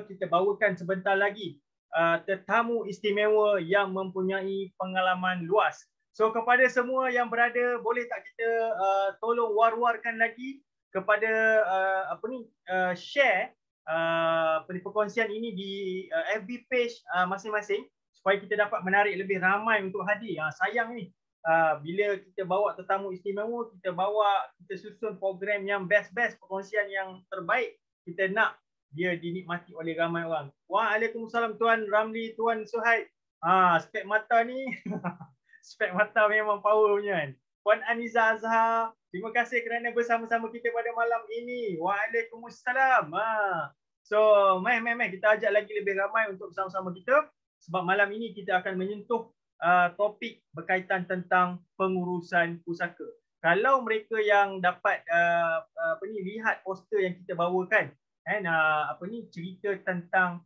kita bawakan sebentar lagi tetamu istimewa yang mempunyai pengalaman luas. So kepada semua yang berada, boleh tak kita tolong war-warkan lagi kepada share perkongsian ini di FB page masing-masing supaya kita dapat menarik lebih ramai untuk hadir. Sayang ni bila kita bawa tetamu istimewa, kita susun program yang best-best, perkongsian yang terbaik, kita nak dia dinikmati oleh ramai orang. Waalaikumsalam Tuan Ramli, Tuan Suhaib. Spek mata ni spek mata memang power punya kan. Puan Aniza Azhar, terima kasih kerana bersama-sama kita pada malam ini. Waalaikumsalam. So, mai kita ajak lagi lebih ramai untuk bersama-sama kita sebab malam ini kita akan menyentuh topik berkaitan tentang pengurusan pusaka. Kalau mereka yang dapat lihat poster yang kita bawakan, cerita tentang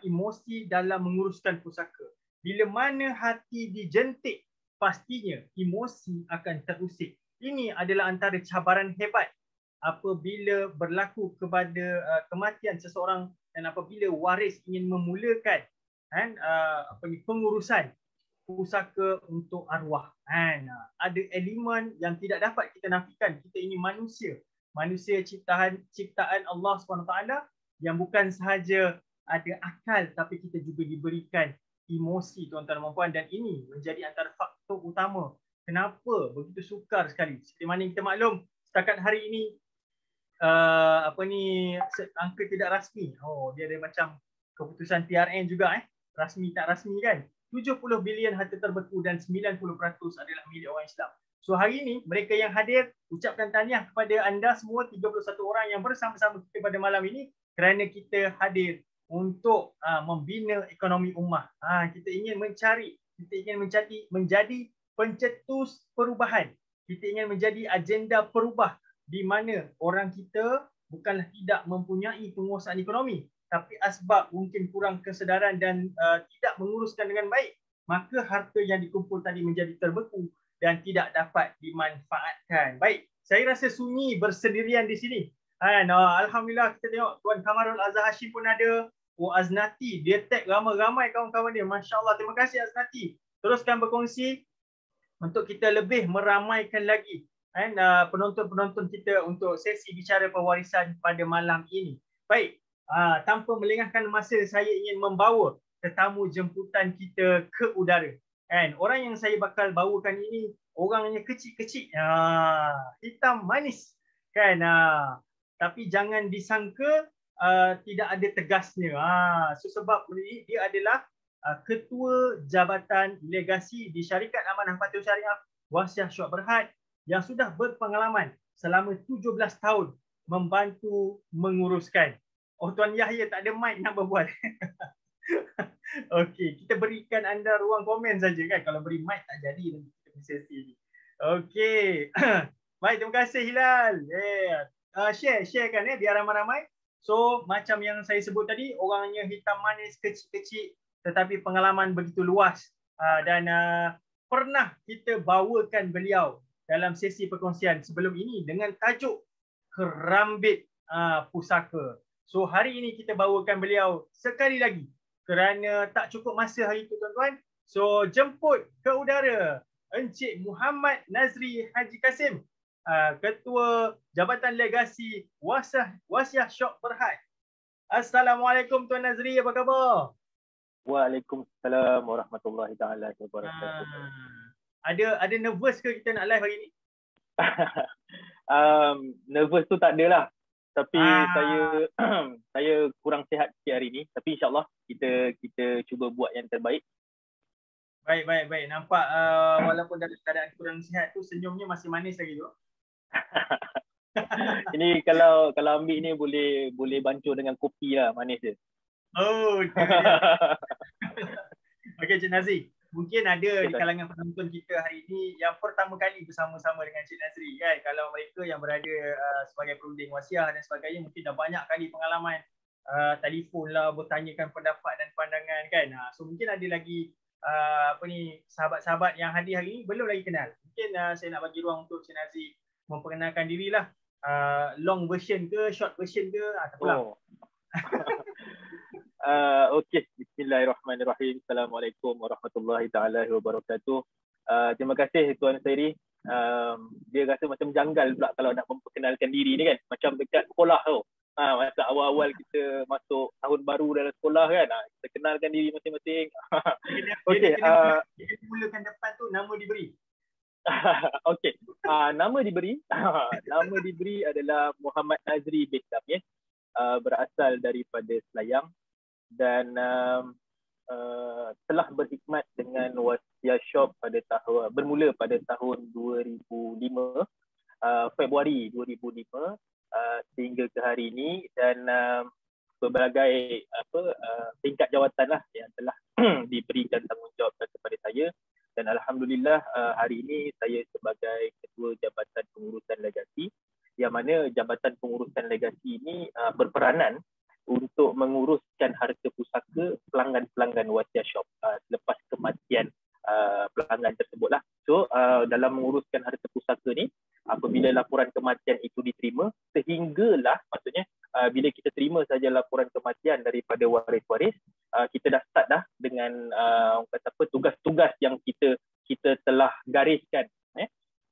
emosi dalam menguruskan pusaka. Bila mana hati dijentik, pastinya emosi akan terusik. Ini adalah antara cabaran hebat apabila berlaku kepada kematian seseorang dan apabila waris ingin memulakan pengurusan pusaka untuk arwah. Ada elemen yang tidak dapat kita nafikan. Kita ini manusia ciptaan Allah SWT yang bukan sahaja ada akal tapi kita juga diberikan emosi, tuan-tuan dan puan, dan ini menjadi antara faktor utama kenapa begitu sukar sekali. Seperti mana kita maklum setakat hari ini angka tidak rasmi. Dia ada macam keputusan PRN juga rasmi tak rasmi kan. 70 bilion harta terbeku dan 90% adalah milik orang Islam. So hari ini mereka yang hadir, ucapkan tahniah kepada anda semua 31 orang yang bersama-sama kita pada malam ini kerana kita hadir untuk membina ekonomi ummah. Kita ingin menjadi pencetus perubahan. Kita ingin menjadi agenda perubah di mana orang kita bukanlah tidak mempunyai penguasaan ekonomi, tapi asbab mungkin kurang kesedaran dan tidak menguruskan dengan baik, maka harta yang dikumpul tadi menjadi terbeku dan tidak dapat dimanfaatkan. Baik, saya rasa sunyi bersendirian di sini. Alhamdulillah kita tengok Tuan Kamarul Azhar Hashim pun ada. Aznati, dia tag ramai-ramai kawan-kawan dia. Masya Allah, terima kasih Aznati. Teruskan berkongsi untuk kita lebih meramaikan lagi penonton-penonton kita untuk sesi bicara pewarisan pada malam ini. Baik, tanpa melengahkan masa, saya ingin membawa tetamu jemputan kita ke udara. Orang yang saya bakal bawakan ini orangnya kecil-kecil, hitam manis kan, tapi jangan disangka tidak ada tegasnya. Sebab dia adalah Ketua Jabatan Legasi di Syarikat Amanah Patuh Syariah Wasiah Syok Berhad yang sudah berpengalaman selama 17 tahun membantu menguruskan. Tuan Yahya tak ada mic nak berbual. Okey, kita berikan anda ruang komen saja kan. Kalau beri mic tak jadi nanti kita punya sesi ni. Okey. Baik, terima kasih Hilal. Sharekan biar ramai-ramai. So, macam yang saya sebut tadi, orangnya hitam manis, kecil-kecil tetapi pengalaman begitu luas dan pernah kita bawakan beliau dalam sesi perkongsian sebelum ini dengan tajuk Kerambit Pusaka. So, hari ini kita bawakan beliau sekali lagi kerana tak cukup masa hari itu tuan-tuan. So, jemput ke udara Encik Muhammad Nazri Haji Kasim, Ketua Jabatan Legasi Wasiah Syok Berhad. Assalamualaikum Tuan Nazri, apa khabar? Waalaikumsalam warahmatullahi taala wabarakatuh. Ada nervous ke kita nak live hari ni? Nervous tu tak adalah. Tapi saya kurang sihat sikit hari ni, tapi insya-Allah kita cuba buat yang terbaik. Baik. Nampak walaupun dalam keadaan kurang sihat tu senyumnya masih manis lagi tu. Ini kalau ambil ni boleh bancur dengan kopi lah, manis dia. Okey Cik Nazri, mungkin ada di kalangan penonton kita hari ini yang pertama kali bersama-sama dengan Cik Nazri kan. Kalau mereka yang berada sebagai perunding wasiah dan sebagainya mungkin dah banyak kali pengalaman telefon lah, bertanyakan pendapat dan pandangan kan. So mungkin ada lagi sahabat-sahabat yang hadir hari ini belum lagi kenal. Mungkin saya nak bagi ruang untuk Cik Nazri memperkenalkan dirilah. Long version ke, short version ke, tak apalah. Okey, bismillahirrahmanirrahim. Assalamualaikum warahmatullahi taala wabarakatuh. Terima kasih Tuan Sairi. Dia rasa macam janggal pula kalau nak memperkenalkan diri ni kan. Macam dekat sekolah tu. Masa awal-awal kita masuk tahun baru dalam sekolah kan. Kita kenalkan diri masing-masing. Okey, dia mulakan depan tu nama diberi. Okey. Nama diberi adalah Muhammad Nazri bin Damir. Berasal daripada Selayang dan telah berkhidmat dengan Wasiah Shop bermula pada tahun 2005, Februari 2005 sehingga ke hari ini, dan berbagai tingkat jawatan lah yang telah diberikan tanggungjawab kepada saya, dan alhamdulillah hari ini saya sebagai Ketua Jabatan Pengurusan Legasi, yang mana Jabatan Pengurusan Legasi ini berperanan untuk menguruskan harta pusaka pelanggan-pelanggan Wasiah Shop selepas kematian pelanggan tersebutlah. So dalam menguruskan harta pusaka ni, apabila laporan kematian itu diterima, sehinggalah maksudnya bila kita terima saja laporan kematian daripada waris-waris, kita dah start dah dengan tugas-tugas yang kita telah gariskan,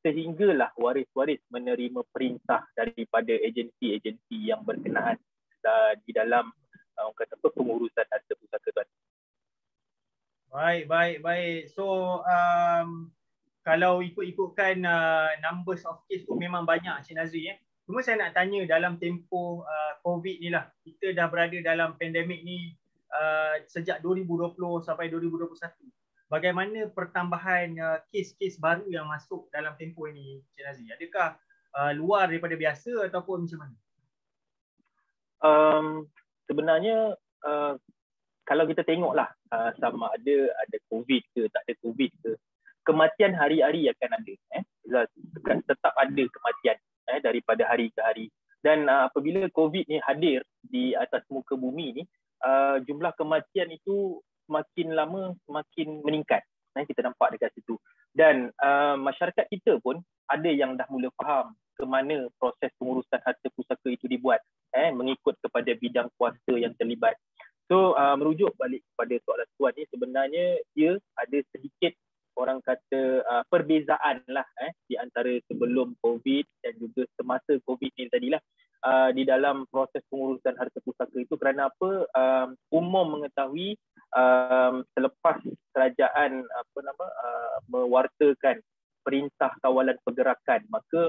sehinggalah waris-waris menerima perintah daripada agensi-agensi yang berkenaan di dalam pengurusan harta pusaka tuan. Baik. So kalau ikut-ikutkan numbers of case tu memang banyak Cik Nazri. Cuma saya nak tanya, dalam tempoh COVID ni lah, kita dah berada dalam pandemik ni sejak 2020 sampai 2021. Bagaimana pertambahan kes-kes baru yang masuk dalam tempoh ini Cik Nazri? Adakah luar daripada biasa ataupun macam mana? Sebenarnya kalau kita tengoklah sama ada COVID ke tak ada COVID ke, kematian hari-hari akan ada, tetap ada kematian daripada hari ke hari. Dan apabila COVID ni hadir di atas muka bumi ni, jumlah kematian itu semakin lama semakin meningkat. Kita nampak dekat situ. Dan masyarakat kita pun ada yang dah mula faham ke mana proses pengurusan harta pusaka itu dibuat, mengikut kepada bidang kuasa yang terlibat. So merujuk balik kepada soalan tuan ni, sebenarnya ia ada sedikit orang kata perbezaan lah di antara sebelum COVID dan juga semasa COVID ni tadilah, di dalam proses pengurusan harta pusaka itu. Kerana apa? Umum mengetahui selepas kerajaan mewartakan perintah kawalan pergerakan, maka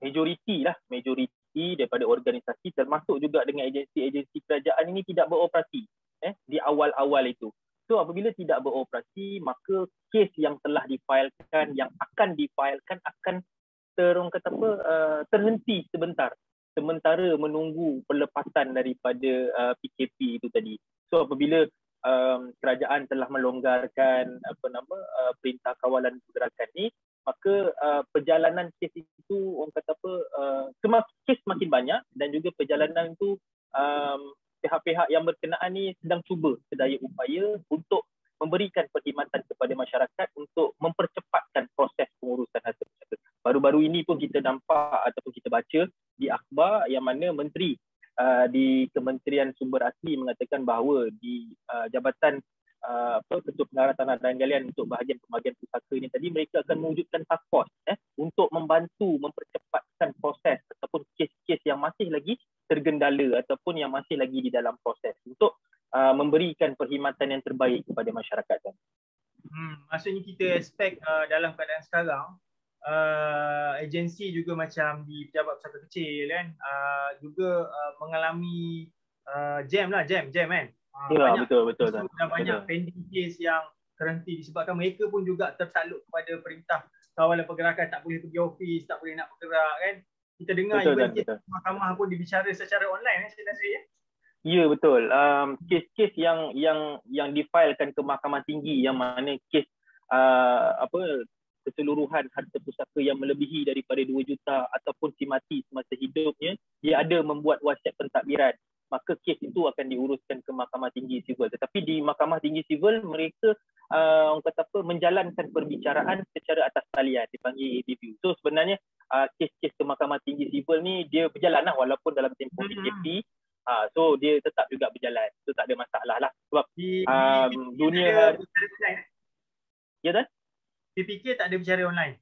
majoriti daripada organisasi termasuk juga dengan agensi-agensi kerajaan ini tidak beroperasi di awal-awal itu. So apabila tidak beroperasi, maka kes yang telah difailkan, yang akan difailkan akan terhenti sebentar, sementara menunggu pelepasan daripada PKP itu tadi. So apabila kerajaan telah melonggarkan perintah kawalan pergerakan ni, maka perjalanan kes itu kes makin banyak, dan juga perjalanan itu pihak-pihak yang berkenaan ni sedang cuba sedaya upaya untuk memberikan perkhidmatan kepada masyarakat untuk mempercepatkan proses pengurusan harta pusaka. Baru-baru ini pun kita nampak ataupun kita baca di akhbar yang mana menteri di Kementerian Sumber Asli mengatakan bahawa di Jabatan Ketua Pengarah Tanah dan Galian untuk bahagian pembagian pusaka ini tadi, mereka akan mewujudkan task force untuk membantu mempercepatkan proses ataupun kes-kes yang masih lagi tergendala ataupun yang masih lagi di dalam proses, untuk memberikan perkhidmatan yang terbaik kepada masyarakat. Maksudnya kita expect dalam keadaan sekarang agensi juga macam di pejabat pusaka kecil kan, juga mengalami jam kan. Ya, betul. Dah banyak pending case yang terhenti disebabkan mereka pun juga tertakluk kepada perintah kawalan pergerakan, tak boleh pergi office, tak boleh nak bergerak kan. Kita dengar kes mahkamah pun dibicara secara online Cik Nazri. Ya, betul. Kes-kes yang difailkan ke Mahkamah Tinggi, yang mana kes keseluruhan harta pusaka yang melebihi daripada 2 juta ataupun si mati semasa hidupnya, dia ada membuat wasiat pentadbiran, maka kes itu akan diuruskan ke Mahkamah Tinggi Sivil. Tetapi di Mahkamah Tinggi Sivil mereka menjalankan perbicaraan secara atas talian, dipanggil ADView. So sebenarnya kes-kes ke Mahkamah Tinggi Sivil ni dia berjalan lah, walaupun dalam tempoh PKP, So dia tetap juga berjalan. So tak ada masalah lah. Sebab Di dunia ada bicara online. ya dah. PPK tak ada bicara online.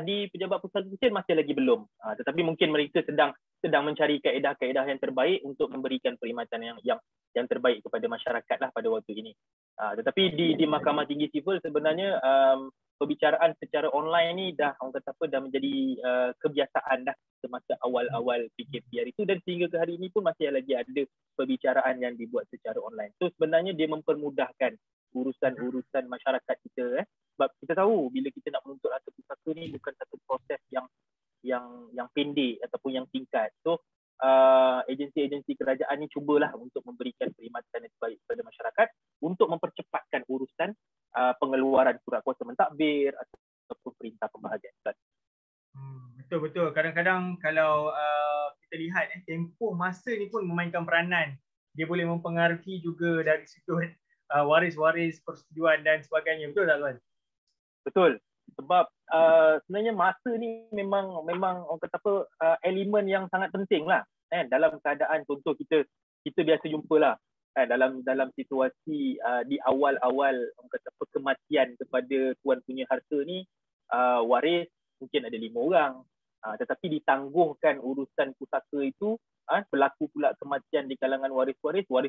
Di Pejabat Pusat Kecil masih lagi belum. Tetapi mungkin mereka sedang mencari kaedah-kaedah yang terbaik untuk memberikan perkhidmatan yang terbaik kepada masyarakat lah pada waktu ini. Tetapi di Mahkamah Tinggi Sivil sebenarnya perbicaraan secara online ni dah orang kata apa dah menjadi kebiasaan dah semasa awal-awal PKP hari itu, dan sehingga ke hari ini pun masih lagi ada perbicaraan yang dibuat secara online. So sebenarnya dia mempermudahkan urusan-urusan masyarakat kita. Sebab kita tahu bila kita nak menuntut harta pusaka ni bukan satu proses yang pendek ataupun yang singkat. So agensi-agensi kerajaan ni cubalah untuk memberikan perkhidmatan yang terbaik kepada masyarakat untuk mempercepatkan urusan pengeluaran surat kuasa mentadbir ataupun perintah pembahagian. Betul-betul. Kadang-kadang kalau kita lihat tempoh masa ni pun memainkan peranan. Dia boleh mempengaruhi juga dari sudut waris-waris, persetujuan dan sebagainya. Betul tak tuan? Betul. Sebab sebenarnya masa ni memang orang kata apa elemen yang sangat penting lah. Dalam keadaan contoh kita biasa jumpalah dalam situasi di awal-awal orang kata apa kematian kepada tuan punya harta ni, waris mungkin ada 5 orang. Tetapi ditangguhkan urusan pusaka itu, berlaku pula kematian di kalangan waris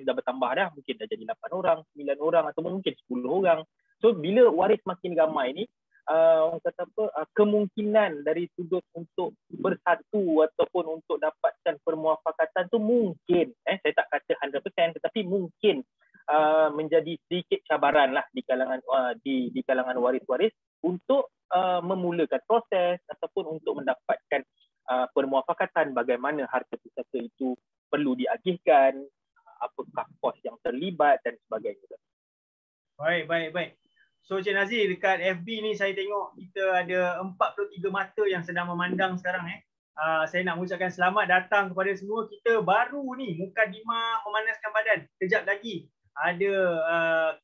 dah bertambah dah, mungkin dah jadi 8 orang, 9 orang atau mungkin 10 orang. So bila waris makin ramai ni, orang kata apa kemungkinan dari sudut untuk bersatu ataupun untuk dapatkan permuafakatan tu mungkin saya tak kata 100% tetapi mungkin menjadi sedikit cabaran lah di kalangan waris-waris untuk memulakan proses ataupun untuk mendapatkan permuafakatan bagaimana harta pusaka itu perlu diagihkan, apakah kos yang terlibat dan sebagainya. Baik. So Cik Nazir, dekat FB ni saya tengok kita ada 43 mata yang sedang memandang sekarang. Saya nak mengucapkan selamat datang kepada semua. Kita baru ni mukadimah memanaskan badan. Kejap lagi ada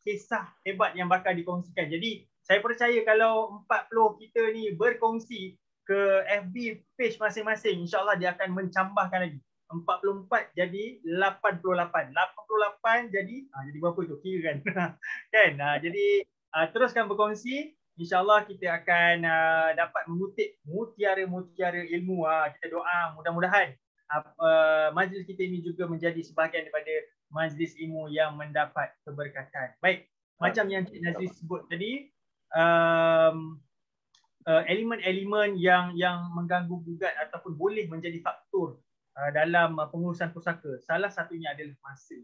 kisah hebat yang bakal dikongsikan. Jadi saya percaya kalau 40 kita ni berkongsi ke FB page masing-masing, insyaAllah dia akan mencambahkan lagi. 44 jadi 88. 88 jadi berapa tu? Kira kan? Kan? Jadi teruskan berkongsi. InsyaAllah kita akan dapat mengutip mutiara-mutiara ilmu. Kita doa mudah-mudahan majlis kita ini juga menjadi sebahagian daripada majlis ilmu yang mendapat keberkatan. Baik, macam yang Cik Nazri sebut tadi, elemen-elemen yang mengganggu gugat ataupun boleh menjadi faktor dalam pengurusan pusaka. Salah satunya adalah masa.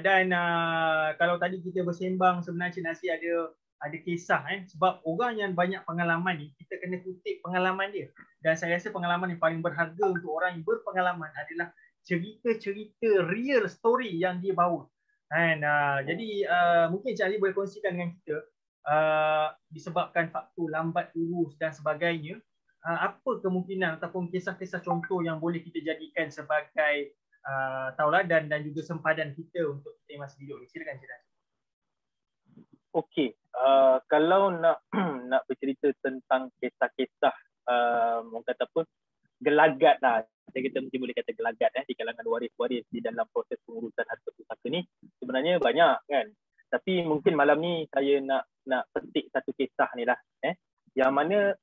Dan kalau tadi kita bersembang, sebenarnya Cik Nazri ada kisah sebab orang yang banyak pengalaman ni kita kena kutip pengalaman dia, dan saya rasa pengalaman yang paling berharga untuk orang yang berpengalaman adalah cerita-cerita real story yang dia bawa. Jadi mungkin Cik Nazri boleh kongsikan dengan kita disebabkan faktor lambat urus dan sebagainya, apa kemungkinan ataupun kisah-kisah contoh yang boleh kita jadikan sebagai tauladan dan juga sempadan kita untuk kita yang masih hidup ni. Silakan Cik Nazri. Okey, kalau nak bercerita tentang kisah-kisah orang kata apa gelagat lah, saya kata mungkin boleh kata gelagat di kalangan waris-waris di dalam proses pengurusan harta pusaka ni sebenarnya banyak kan. Tapi mungkin malam ni saya nak petik satu kisah ni lah yang mana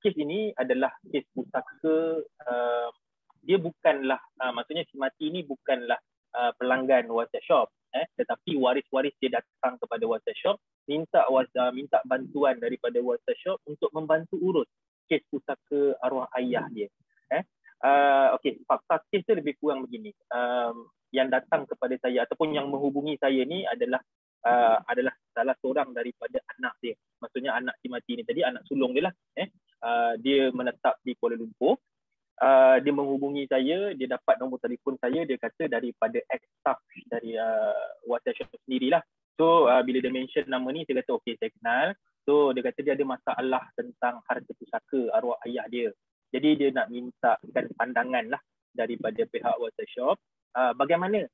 kes ini adalah kes pusaka, dia bukanlah maksudnya si mati ni bukanlah pelanggan WhatsApp shop, tetapi waris-waris dia datang kepada WhatsApp shop minta bantuan daripada WhatsApp shop untuk membantu urus kes pusaka arwah ayah dia. Okey, fakta kes tu lebih kurang begini. Yang datang kepada saya ataupun yang menghubungi saya ni adalah salah seorang daripada anak dia. Maksudnya anak si mati ni tadi, anak sulung dia lah. Dia menetap di Kuala Lumpur. Dia menghubungi saya, dia dapat nombor telefon saya, dia kata daripada ex-staff dari WhatsApp shop sendirilah. So bila dia mention nama ni, saya kata okey, saya kenal. So dia kata dia ada masalah tentang harta pusaka arwah ayah dia. Jadi dia nak mintakan pandangan lah daripada pihak WhatsApp shop. Bagaimana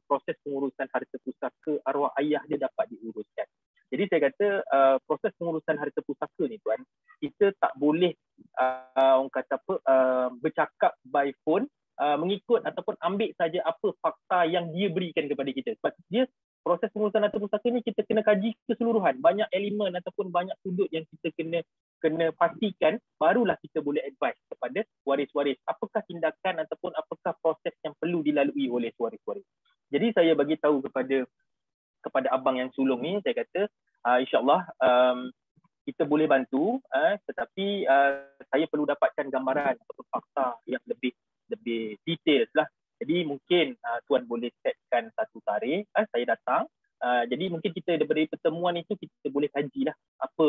proses pengurusan harta pusaka arwah ayah dia dapat diuruskan. Jadi saya kata proses pengurusan harta pusaka ni tuan, kita tak boleh orang kata apa bercakap by phone mengikut ataupun ambil saja apa fakta yang dia berikan kepada kita. Sebab dia proses pengurusan harta pusaka ni kita kena kaji keseluruhan, banyak elemen ataupun banyak sudut yang kita kena pastikan, barulah kita boleh advise kepada waris-waris apakah tindakan ataupun apakah proses yang perlu dilalui oleh waris-waris. Jadi saya bagi tahu kepada abang yang sulung ni, saya kata insya-Allah kita boleh bantu, tetapi saya perlu dapatkan gambaran ataupun fakta yang lebih detail lah. Jadi mungkin tuan boleh setkan satu tarikh, saya datang. Jadi mungkin kita daripada pertemuan itu kita boleh kajilah apa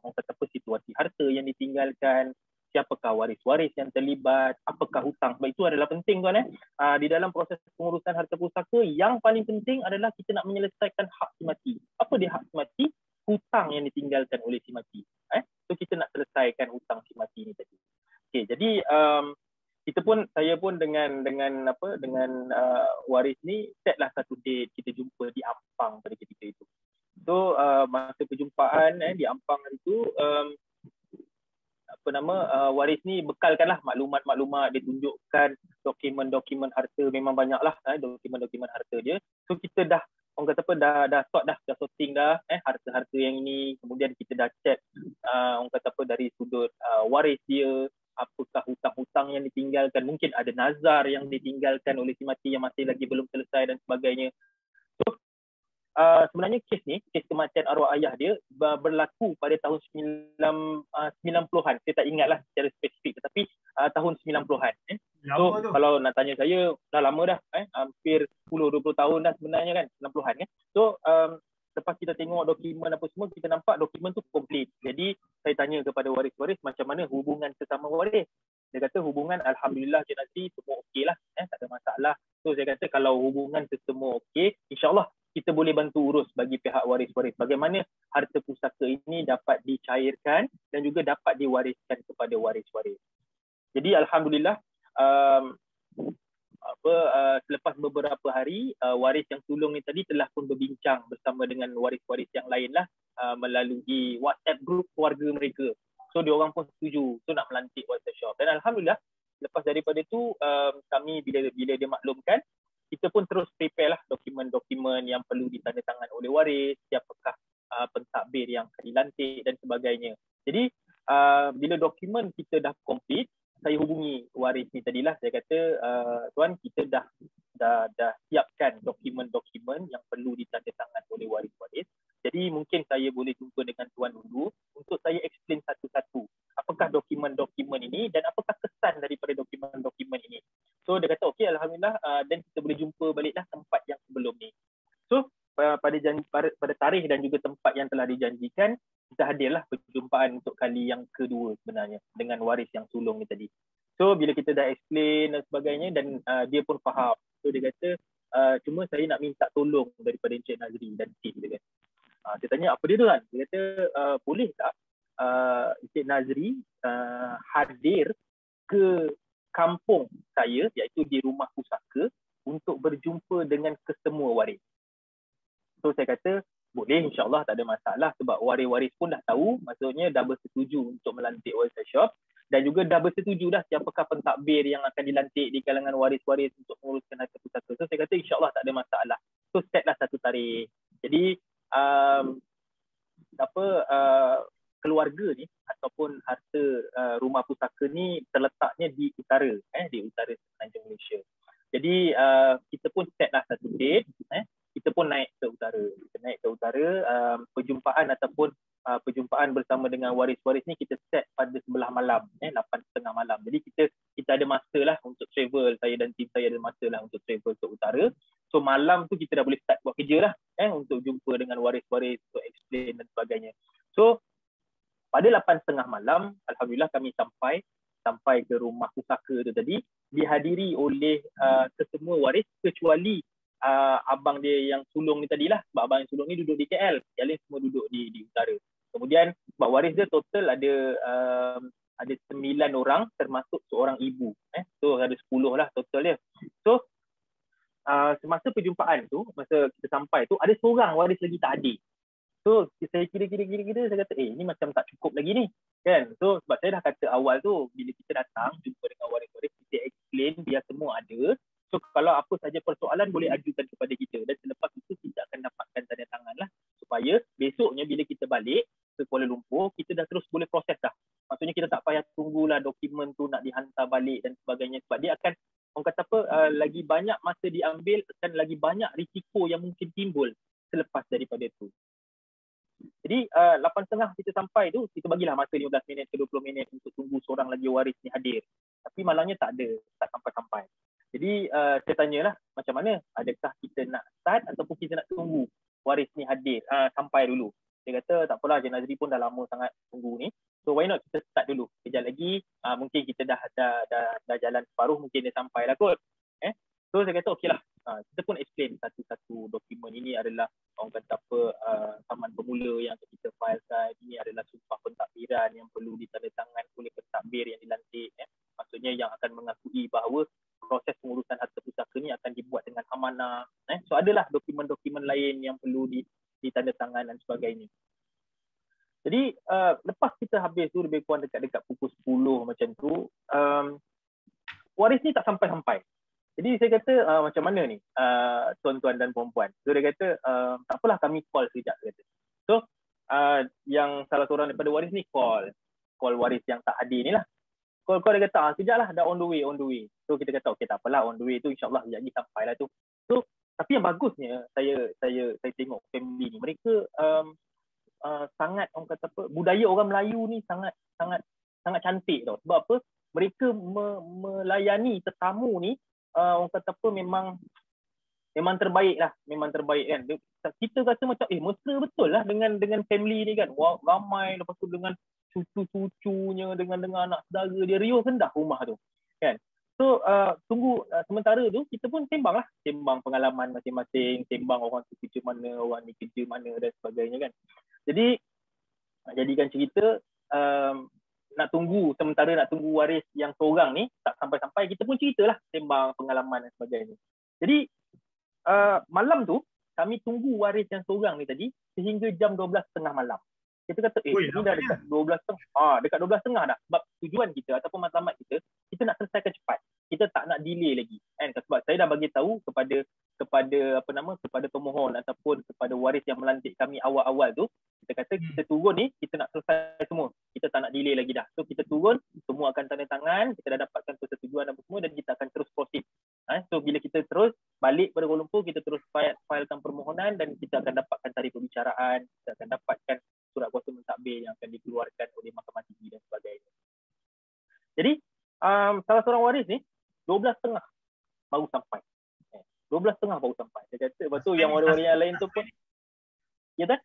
orang kata apa situasi harta yang ditinggalkan, siapakah waris-waris yang terlibat, apakah hutang. Sebab itu adalah penting tuan di dalam proses pengurusan harta pusaka, yang paling penting adalah kita nak menyelesaikan hak si mati. Apa dia hak si mati? Hutang yang ditinggalkan oleh si mati. So kita nak selesaikan hutang si mati ni tadi. Okey, jadi saya pun dengan waris ni setlah satu date kita jumpa di Ampang pada ketika itu. So masa perjumpaan di Ampang itu waris ni bekalkanlah maklumat-maklumat, dia tunjukkan dokumen-dokumen harta, memang banyaklah dokumen-dokumen harta dia. So kita dah orang kata apa dah sorting dah harta-harta yang ini, kemudian kita dah check orang kata apa dari sudut waris dia, apakah hutang-hutang yang ditinggalkan, mungkin ada nazar yang ditinggalkan oleh si mati yang masih lagi belum selesai dan sebagainya. So sebenarnya kes kematian arwah ayah dia berlaku pada tahun 90-an. Saya tak ingatlah secara spesifik, tetapi tahun 90-an. So kalau nak tanya saya, dah lama dah, hampir 10-20 tahun dah sebenarnya kan, 90-an kan. So lepas kita tengok dokumen apa semua, kita nampak dokumen tu komplit. Jadi saya tanya kepada waris-waris macam mana hubungan sesama waris. Dia kata hubungan alhamdulillah je nanti semua okey lah, tak ada masalah. So saya kata kalau hubungan semua okey, insya-Allah kita boleh bantu urus bagi pihak waris-waris bagaimana harta pusaka ini dapat dicairkan dan juga dapat diwariskan kepada waris-waris. Jadi alhamdulillah selepas beberapa hari waris yang sulung ni tadi telah pun berbincang bersama dengan waris-waris yang lain lah melalui WhatsApp group keluarga mereka. So dia orang pun setuju nak melantik White Shop. Dan alhamdulillah lepas daripada tu kami bila dia maklumkan, kita pun terus prepare lah dokumen-dokumen yang perlu ditandatangan oleh waris, siapakah pentadbir yang akan dilantik dan sebagainya. Jadi bila dokumen kita dah komplit, saya hubungi waris ni tadilah, saya kata tuan kita dah siapkan dokumen-dokumen yang perlu ditandatangan oleh waris-waris. Jadi mungkin saya boleh jumpa dengan tuan dulu untuk saya explain satu-satu apakah dokumen-dokumen ini dan apakah kesan daripada dokumen-dokumen ini. So dia kata okey alhamdulillah, dan kita boleh jumpa baliklah tempat yang sebelum ni. So pada tarikh dan juga tempat yang telah dijanjikan, kita hadirlah perjumpaan untuk kali yang kedua sebenarnya dengan waris yang sulung ni tadi. So bila kita dah explain dan sebagainya dan dia pun faham. So dia kata cuma saya nak minta tolong daripada Encik Nazri dan tim dia kan. Saya tanya apa dia tu kan? Dia kata boleh tak Encik Nazri hadir ke kampung saya, iaitu di rumah pusaka, untuk berjumpa dengan kesemua waris. So saya kata boleh, insyaAllah tak ada masalah, sebab waris-waris pun dah tahu, maksudnya dah bersetuju untuk melantik White Shop dan juga dah bersetuju dah siapakah pentadbir yang akan dilantik di kalangan waris-waris untuk menguruskan harta pusaka. So saya kata insyaAllah tak ada masalah. So setlah satu tarikh. Jadi keluarga ni ataupun harta rumah pusaka ni terletaknya di utara semenanjung Malaysia. Jadi kita pun setlah satu date, kita pun naik ke utara. Perjumpaan ataupun perjumpaan bersama dengan waris-waris ni kita set pada sebelah malam, 8:30 malam. Jadi kita ada masa lah untuk travel, saya dan tim saya ada masa lah untuk travel ke utara. So malam tu kita dah boleh start buat kerja lah untuk jumpa dengan waris-waris, untuk explain dan sebagainya. So pada 8:30 malam, alhamdulillah kami sampai ke rumah pusaka tu tadi, dihadiri oleh kesemua waris kecuali abang dia yang sulung ni tadilah, sebab abang yang sulung ni duduk di KL, yang lain semua duduk di utara. Kemudian sebab waris dia total ada 9 orang termasuk seorang ibu, so ada 10 lah total dia. So semasa perjumpaan tu, masa kita sampai tu, ada seorang waris lagi tak hadir. So saya kira saya kata ini macam tak cukup lagi ni kan. So sebab saya dah kata awal tu, bila kita datang jumpa dengan waris-waris, kita explain biar semua ada. So kalau apa saja persoalan boleh ajukan kepada kita, dan selepas itu kita akan dapatkan tanda tangan lah, supaya besoknya bila kita balik ke Kuala Lumpur, kita dah terus boleh proses dah. Maksudnya kita tak payah tunggulah dokumen tu nak dihantar balik dan sebagainya, sebab dia akan, orang kata apa, lagi banyak masa diambil, akan lagi banyak risiko yang mungkin timbul selepas daripada tu. Jadi 8.30 kita sampai tu, kita bagilah masa 15 minit ke 20 minit untuk tunggu seorang lagi waris ni hadir. Tapi malangnya tak ada, tak sampai-sampai. Jadi saya tanyalah macam mana, adakah kita nak start ataupun kita nak tunggu waris ni hadir sampai dulu. Dia kata tak apalah, Encik Nazri pun dah lama sangat tunggu ni. So why not kita start dulu. Kejap lagi mungkin kita dah jalan separuh, mungkin dia sampai lah kot. So saya kata okeylah. Kita pun explain satu-satu dokumen. Ini adalah orang kata apa, saman bermula yang kita filekan. Ini adalah sumpah pentadbiran yang perlu ditandatangan oleh pentadbir yang dilantik. Maksudnya yang akan mengakui bahawa proses pengurusan harta pusaka ni akan dibuat dengan amanah. So adalah dokumen-dokumen lain yang perlu ditandatangan dan sebagainya. Jadi lepas kita habis tu lebih kurang dekat pukul 10 macam tu, waris ni tak sampai-sampai. Jadi saya kata macam mana ni tuan-tuan dan puan-puan. So dia kata tak apalah, kami call sekejap. So yang salah seorang daripada waris ni call waris yang tak hadir ni lah. Call dia kata sekejap lah, dah on the way. So kita kata okey tak apalah, on the way tu insyaAllah sekejap lagi sampai lah tu. So tapi yang bagusnya saya tengok family ni, mereka sangat, orang kata apa, budaya orang Melayu ni sangat cantik tau. Sebab apa? Mereka melayani tetamu ni orang kata apa, memang terbaik lah, memang terbaik kan. Kita rasa macam mesra betul lah dengan family ni kan. Wah, ramai, lepas tu dengan cucu-cucunya, dengan anak saudara dia, riuh rendah rumah tu kan. So tunggu sementara tu kita pun sembang pengalaman masing-masing, sembang orang tu kerja mana, orang ni kerja mana dan sebagainya kan. Jadi jadikan cerita, sementara nak tunggu waris yang seorang ni tak sampai-sampai, kita pun ceritalah, sembang pengalaman dan sebagainya. Jadi malam tu kami tunggu waris yang seorang ni tadi sehingga jam 12.30 malam. Kita kata ini dah dekat 12.30. Dekat 12.30 dah. Sebab tujuan kita ataupun matlamat kita nak selesaikan cepat. Kita tak nak delay lagi. Kan? Sebab saya dah bagi tahu kepada pemohon ataupun kepada waris yang melantik kami awal-awal tu, kita kata kita turun ni, kita nak selesai semua. Kita tak nak delay lagi dah. So kita turun, semua akan tanda tangan, kita dah dapatkan persetujuan apa semua, dan kita akan terus proceed. So bila kita terus balik pada Kuala Lumpur, kita terus filekan permohonan dan kita akan dapatkan tarikh perbicaraan, kita akan dapatkan surat kuasa mentadbir yang akan dikeluarkan oleh Mahkamah Tinggi dan sebagainya. Jadi salah seorang waris ni 12.30 baru sampai. 12.30 baru sampai. Dia kata, lepas tu yang waris-waris yang lain tu pun, ya kan?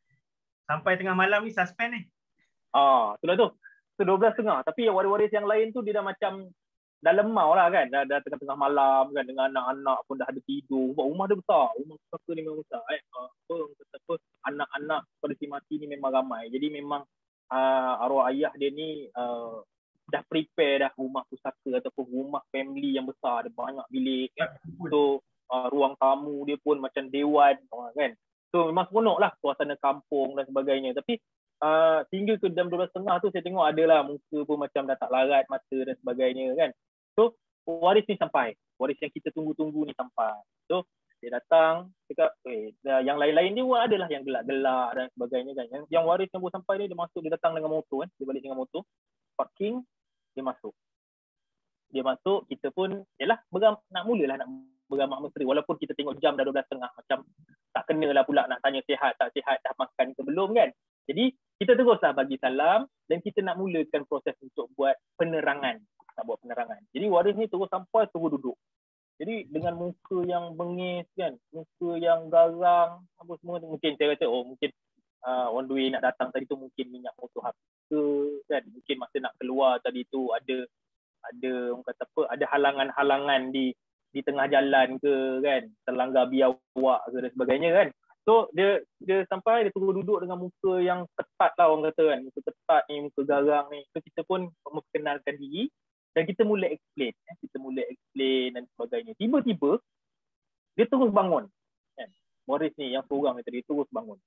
Sampai tengah malam ni suspend ni. Itulah tu. So 12.30. Tapi yang waris-waris yang lain tu dia dah macam dah lemau lah kan. Dah tengah-tengah malam kan, dengan anak-anak pun dah ada tidur. Sebab rumah dia besar. Rumah pusaka ni memang besar. Anak-anak pada si mati ni memang ramai. Jadi memang arwah ayah dia ni dah prepare dah rumah pusaka ataupun rumah family yang besar. Ada banyak bilik kan. So ruang tamu dia pun macam dewan kan. So memang seronok lah suasana kampung dan sebagainya. Tapi hingga ke jam 12.30 tu saya tengok adalah muka pun macam dah tak larat mata dan sebagainya kan. So waris ni sampai. Waris yang kita tunggu-tunggu ni sampai. So dia datang, cakap, yang lain-lain dia pun adalah yang gelak-gelak dan sebagainya kan. Yang waris yang baru sampai ni, dia masuk, dia datang dengan motor kan. Dia balik dengan motor, parking, dia masuk. Kita pun yalah nak mulalah nak beramak mesra, walaupun kita tengok jam dah 12.30, macam tak kenalah pula nak tanya sihat tak sihat, dah makan ke belum kan. Jadi kita teruslah bagi salam dan kita nak mulakan proses untuk buat penerangan. Jadi waris ni terus sampai, terus duduk. Jadi dengan muka yang bengis kan, muka yang garang apa semua, mungkin saya kata mungkin on the way nak datang tadi tu mungkin minyak motor habis ke kan, mungkin masa nak keluar tadi tu ada orang kata apa, ada halangan-halangan di tengah jalan ke kan, terlanggar biawak ke dan sebagainya kan. So dia sampai, dia tunggu duduk dengan muka yang ketat lah orang kata kan, muka ketat ni, muka garang ni. So kita pun memperkenalkan diri dan kita mula explain dan sebagainya. Tiba-tiba dia terus bangun kan. Waris ni yang seorang ni tadi terus bangun.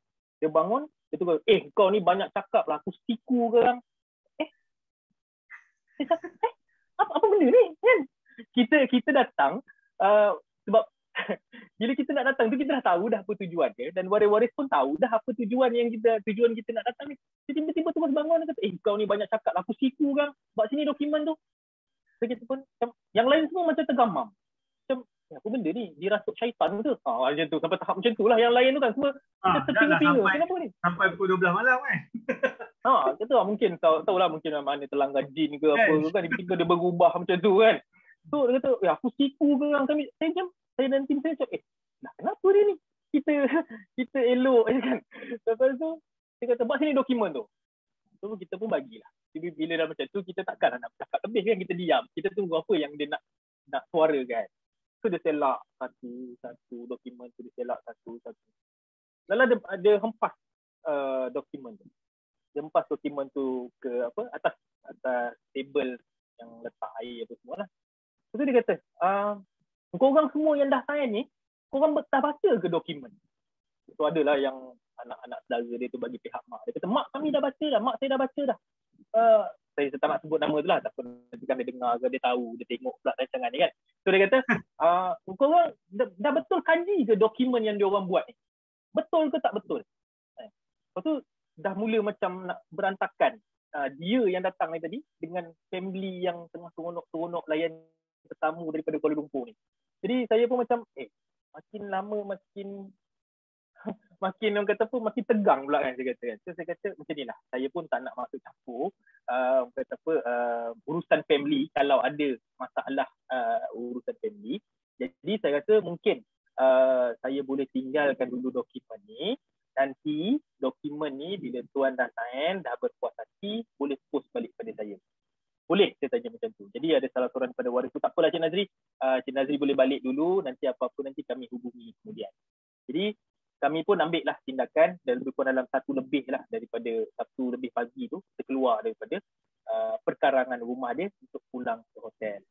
Dia bangun, dia tu kau ni banyak cakap lah, aku siku ke orang. Dia cakap, apa benda ni kan? Kita datang sebab bila kita nak datang tu kita dah tahu dah apa tujuan dia, dan waris-waris pun tahu dah apa tujuan kita nak datang ni. Tiba-tiba terus bangun, dia kata, kau ni banyak cakap, aku siku kan, buat sini dokumen tu. So kita pun, yang lain semua macam tergamam. Macam, apa benda ni, dirasuk syaitan ke? Macam tu, sampai tahap macam tu lah. Yang lain tu kan semua kita terpinga-pinga. Kenapa ni? Sampai pukul 12 malam kan? Kata mungkin tahulah mungkin mana terlanggar jin ke apa ke kan, tiba-tiba dia berubah macam tu kan. So dia kata, aku siku ke orang kami. Saya dan tim saya cakap, kenapa dia ni? Kita elok je kan. Lepas tu dia kata, buat sini dokumen tu. So kita pun bagilah. Bila dah macam tu, kita takkan nak cakap lebih kan, kita diam. Kita tunggu apa yang dia nak suara kan. So dia selak satu dokumen tu, dia selak satu. Lalu ada hempas dokumen tu. Dia hempas dokumen tu ke atas table yang letak air apa semua lah. So dia kata, korang semua yang dah sign ni, korang dah baca ke dokumen? So adalah yang anak-anak saudara dia tu bagi pihak mak. Dia kata, mak kami dah baca dah, mak saya dah baca dah. Saya tak nak sebut nama tu lah, takut nanti kan dia dengar ke, dia tahu, dia tengok pula rancangan ni kan. So dia kata, korang dah betul kaji ke dokumen yang diorang buat ni? Betul ke tak betul? Lepas tu dah mula macam nak berantakan. Dia yang datang ni tadi dengan family yang tengah seronok-seronok layan tetamu daripada Kuala Lumpur ni. Jadi saya pun macam makin lama makin orang kata apa, makin tegang pula kan saya kata kan. So saya kata macam inilah, saya pun tak nak masuk campur kata apa urusan family kalau ada masalah urusan family. Jadi saya rasa mungkin saya boleh tinggalkan dulu dokumen ni. Nanti dokumen ni bila tuan dah sign, dah berpuas hati, boleh post balik pada saya. Boleh, saya tanya macam tu. Jadi ada salah seorang daripada waris tu, tak apalah Cik Nazri, Cik Nazri boleh balik dulu, nanti apa-apa nanti kami hubungi kemudian. Jadi kami pun ambil lah tindakan dan lebih kurang dalam 1 lebih lah daripada 1 lebih pagi tu, kita keluar daripada perkarangan rumah dia untuk pulang ke hotel.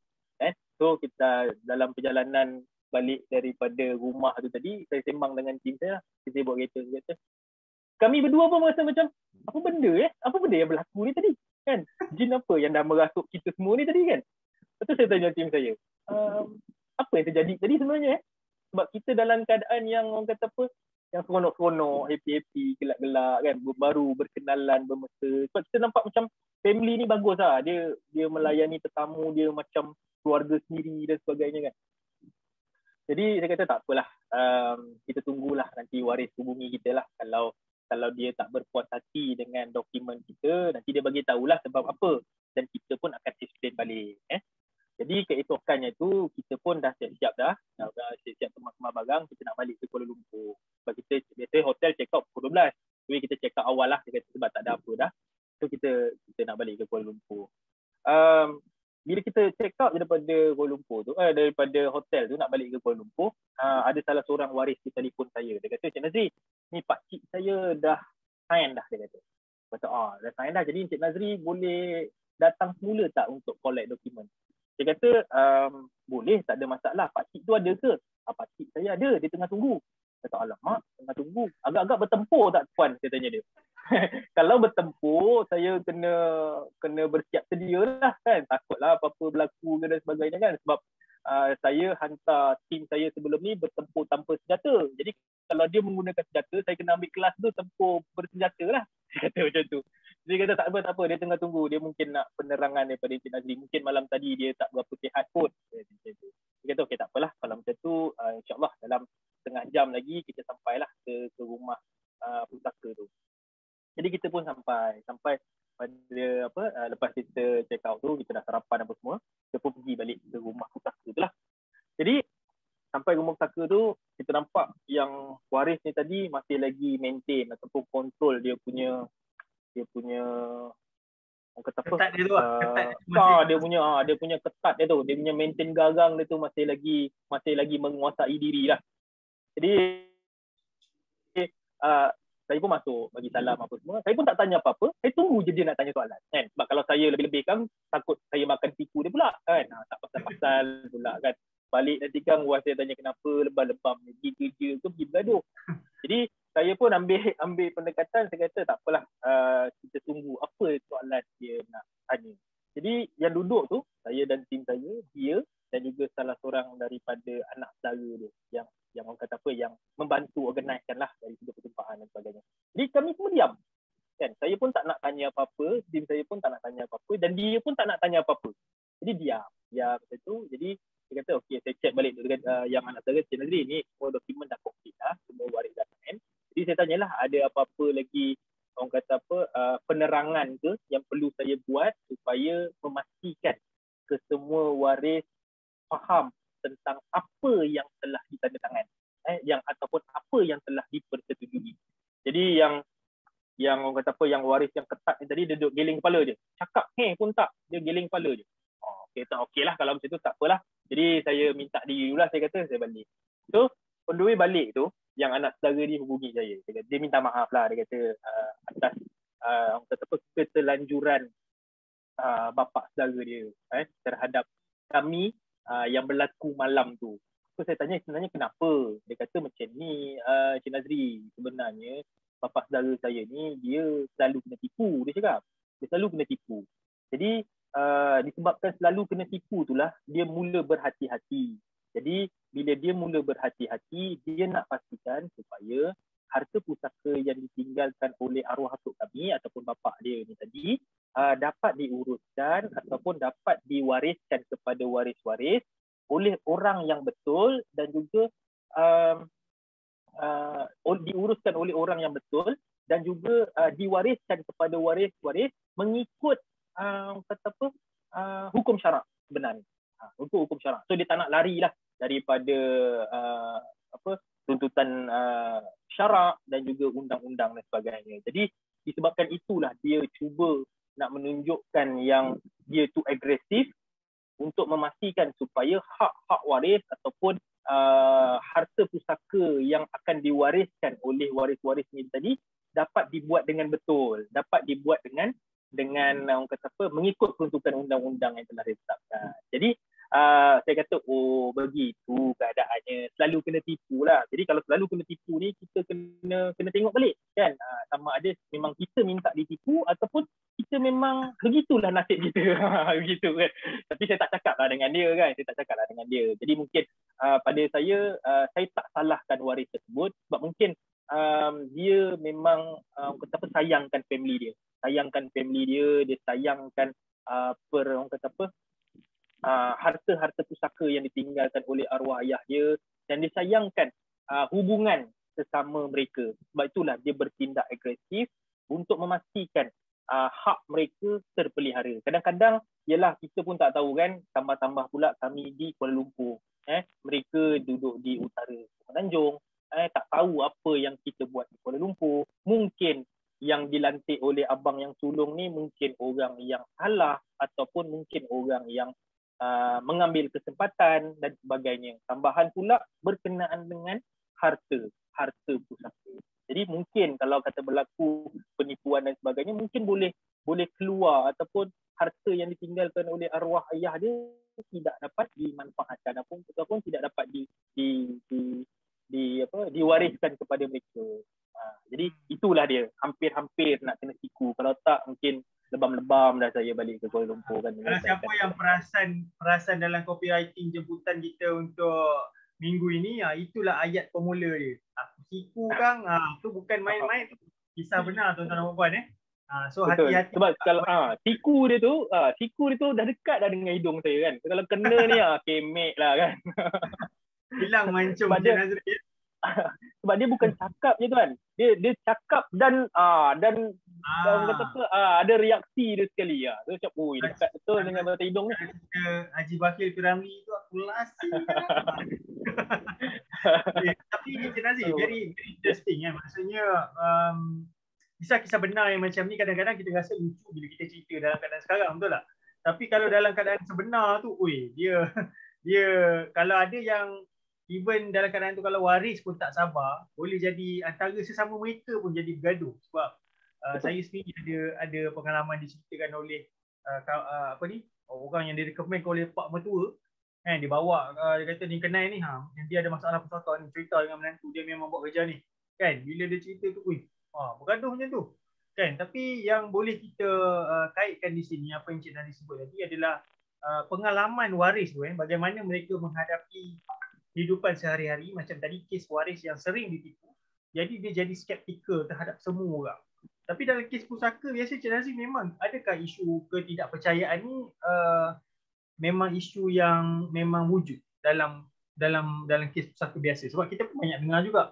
So kita dalam perjalanan balik daripada rumah tu tadi, saya sembang dengan tim saya, kita bawa kereta, kami berdua pun merasa macam, apa benda yang berlaku ni tadi? Kan? Jin apa yang dah merasuk kita semua ni tadi kan? Lepas tu saya tanya tim saya, apa yang terjadi tadi sebenarnya? Sebab kita dalam keadaan yang orang kata apa, yang seronok-seronok, happy-happy, gelak-gelak kan, baru berkenalan, bermesra. Sebab kita nampak macam family ni bagus lah. Dia melayani tetamu dia macam keluarga sendiri dan sebagainya kan. Jadi saya kata tak apalah, kita tunggulah nanti waris hubungi kita lah. Kalau dia tak berpuas hati dengan dokumen kita, nanti dia bagi tahulah sebab apa, dan kita pun akan explain balik. Jadi keesokannya tu kita pun dah siap-siap dah siap-siap kemas-kemas barang, kita nak balik ke Kuala Lumpur. Sebab kita biasa hotel check out pukul 12. Jadi kita check out awal lah, dia kata sebab tak ada apa dah. So kita nak balik ke Kuala Lumpur. Bila kita check out daripada Kuala Lumpur tu, daripada hotel tu nak balik ke Kuala Lumpur, ada salah seorang waris di telefon saya. Dia kata, Cik Nazri, ni pakcik saya dah sign dah, dia kata. Dah sign dah, jadi Cik Nazri boleh datang semula tak untuk collect dokumen? Dia kata, boleh, tak ada masalah. Pakcik tu ada ke? Pakcik saya ada, dia tengah tunggu. Kata, alamak, tengah tunggu. Agak-agak bertempur tak tuan? Saya tanya dia. Kalau bertempur, saya kena bersiap sedia lah kan. Takutlah apa-apa berlaku dan sebagainya kan. Sebab saya hantar tim saya sebelum ni bertempur tanpa senjata. Jadi kalau dia menggunakan senjata, saya kena ambil kelas tu tempur bersenjata lah. Dia kata macam tu. Dia kata tak apa, dia tengah tunggu. Dia mungkin nak penerangan daripada Encik Nazri. Mungkin malam tadi dia tak berapa sihat pun. Dia kata okey tak apalah. Kalau macam tu, insyaAllah dalam setengah jam lagi kita sampailah ke rumah pustaka tu. Jadi kita pun sampai pada lepas kita check out tu, kita dah sarapan apa semua, kita pun pergi balik ke rumah pustaka tu lah. Jadi sampai rumah pustaka tu, kita nampak yang waris ni tadi masih lagi maintain ataupun kontrol dia punya orang kata apa? Ketat dia tu Dia punya ketat dia tu, dia punya maintain garang dia tu masih lagi menguasai diri lah. Jadi saya pun masuk bagi salam apa semua. Saya pun tak tanya apa-apa. Saya tunggu je dia nak tanya soalan kan. Sebab kalau saya lebih-lebih kan takut saya makan tipu dia pula kan. Tak pasal-pasal pula kan. Balik nanti kan saya tanya kenapa lebam-lebam pergi kerja ke pergi bergaduh. Jadi saya pun ambil pendekatan, saya kata tak apalah, kita tunggu apa soalan dia nak tanya. Jadi yang duduk tu, saya dan tim saya, dia dan juga salah seorang daripada anak saudara dia yang orang kata apa, yang membantu organisekan lah dari sudut pertumpahan dan sebagainya. Jadi kami semua diam. Kan? Saya pun tak nak tanya apa-apa, tim saya pun tak nak tanya apa-apa, dan dia pun tak nak tanya apa-apa. Jadi diam macam tu. Jadi saya kata okey, saya check balik dengan yang anak saudara, Cik Nazri, ni semua dokumen dah complete dah, semua waris dah sign. Jadi saya tanyalah ada apa-apa lagi orang kata apa, penerangan ke yang perlu saya buat supaya memastikan ke semua waris faham tentang apa yang telah ditandatangan, yang ataupun apa yang telah dipersetujui. Jadi yang orang kata apa, yang waris yang ketat ni tadi, dia duduk geling kepala je. Cakap pun tak, dia geling kepala je. Okey, tak okey lah kalau macam tu, tak apalah. Jadi saya minta diri dulu lah, saya kata saya balik. So on the way balik tu, yang anak saudara ni hubungi saya. Dia minta maaf lah, dia kata atas orang kata apa, keterlanjuran bapa saudara dia terhadap kami yang berlaku malam tu. So saya tanya sebenarnya kenapa? Dia kata macam ni, Cik Nazri, sebenarnya bapa saudara saya ni dia selalu kena tipu, dia cakap. Dia selalu kena tipu. Jadi disebabkan selalu kena tipu itulah dia mula berhati-hati. Jadi bila dia mula berhati-hati, dia nak pastikan supaya harta pusaka yang ditinggalkan oleh arwah atuk kami ataupun bapa dia ni tadi dapat diuruskan ataupun dapat diwariskan kepada waris-waris oleh orang yang betul, dan juga diuruskan oleh orang yang betul, dan juga diwariskan kepada waris-waris mengikut kata apa, hukum syarak sebenarnya. Untuk hukum syarak. So dia tak nak lari lah daripada tuntutan syarak dan juga undang-undang dan sebagainya. Jadi disebabkan itulah dia cuba nak menunjukkan yang dia tu agresif untuk memastikan supaya hak-hak waris ataupun harta pusaka yang akan diwariskan oleh waris-waris ni tadi dapat dibuat dengan betul, dapat dibuat dengan orang kata apa, mengikut peruntukan undang-undang yang telah ditetapkan. Jadi saya kata begitu keadaannya, selalu kena tipu lah. Jadi kalau selalu kena tipu ni, kita kena tengok balik kan, sama ada memang kita minta ditipu ataupun kita memang begitulah nasib kita. Begitu kan. Tapi saya tak cakap lah dengan dia kan, jadi mungkin pada saya tak salahkan waris tersebut, sebab mungkin dia memang kata apa, sayangkan family dia, dia sayangkan orang kata apa, harta-harta pusaka yang ditinggalkan oleh arwah ayah dia, dan dia sayangkan hubungan sesama mereka. Sebab itulah dia bertindak agresif untuk memastikan hak mereka terpelihara. Kadang-kadang ialah kita pun tak tahu kan, tambah-tambah pula kami di Kuala Lumpur, mereka duduk di utara Tanjung, tak tahu apa yang kita buat di Kuala Lumpur. Mungkin yang dilantik oleh abang yang sulung ni mungkin orang yang salah, ataupun mungkin orang yang mengambil kesempatan dan sebagainya. Tambahan pula berkenaan dengan harta pusaka. Jadi mungkin kalau kata berlaku penipuan dan sebagainya, mungkin boleh keluar, ataupun harta yang ditinggalkan oleh arwah ayah dia tidak dapat dimanfaatkan ataupun tidak dapat diwariskan kepada mereka. Jadi itulah dia, hampir nak kena tipu. Kalau tak mungkin lebam-lebam dah saya balik ke Kuala Lumpur kan. Siapa yang perasan dalam copywriting jemputan kita untuk minggu ini, itulah ayat pemula dia. Aku tipu Kang, tu bukan main-main, kisah benar tuan-tuan dan puan. So betul. Hati-hati. Sebab kalau tiku dia tu dah dekat dah dengan hidung saya kan. Kalau kena ni kemek lah kan. Hilang mancung Cik Nazri. Sebab dia bukan cakap je kan. Dia cakap dan kata apa, ada reaksi dia sekali. Dia cakap, dekat betul dengan mata hidung ni. Haji Bakil Piramli tu aku lasi. Tapi Cik Nazri, very interesting kan. Maksudnya kisah-kisah benar yang macam ni kadang-kadang kita rasa lucu bila kita cerita dalam keadaan sekarang, betul tak? Tapi kalau dalam keadaan sebenar tu, dia kalau ada yang even dalam keadaan tu, kalau waris pun tak sabar, boleh jadi antara sesama mereka pun jadi bergaduh. Sebab saya sendiri ada pengalaman diceritakan oleh orang yang direkomend oleh pak mertua kan, dia bawa dia kata ni kenal ni, dia ada masalah persatuan ni, cerita dengan menantu dia memang buat kerja ni. kan, bila dia cerita tu, bergaduh macam tu kan. Tapi yang boleh kita kaitkan di sini, apa yang Cik Nadi sebut tadi adalah pengalaman waris tu, bagaimana mereka menghadapi kehidupan sehari-hari. Macam tadi kes waris yang sering ditipu, jadi dia jadi skeptikal terhadap semua orang. Tapi dalam kes pusaka biasa, Cik Nazim, memang adakah isu ketidakpercayaan ni memang isu yang memang wujud dalam kes pusaka biasa? Sebab kita pun banyak dengar juga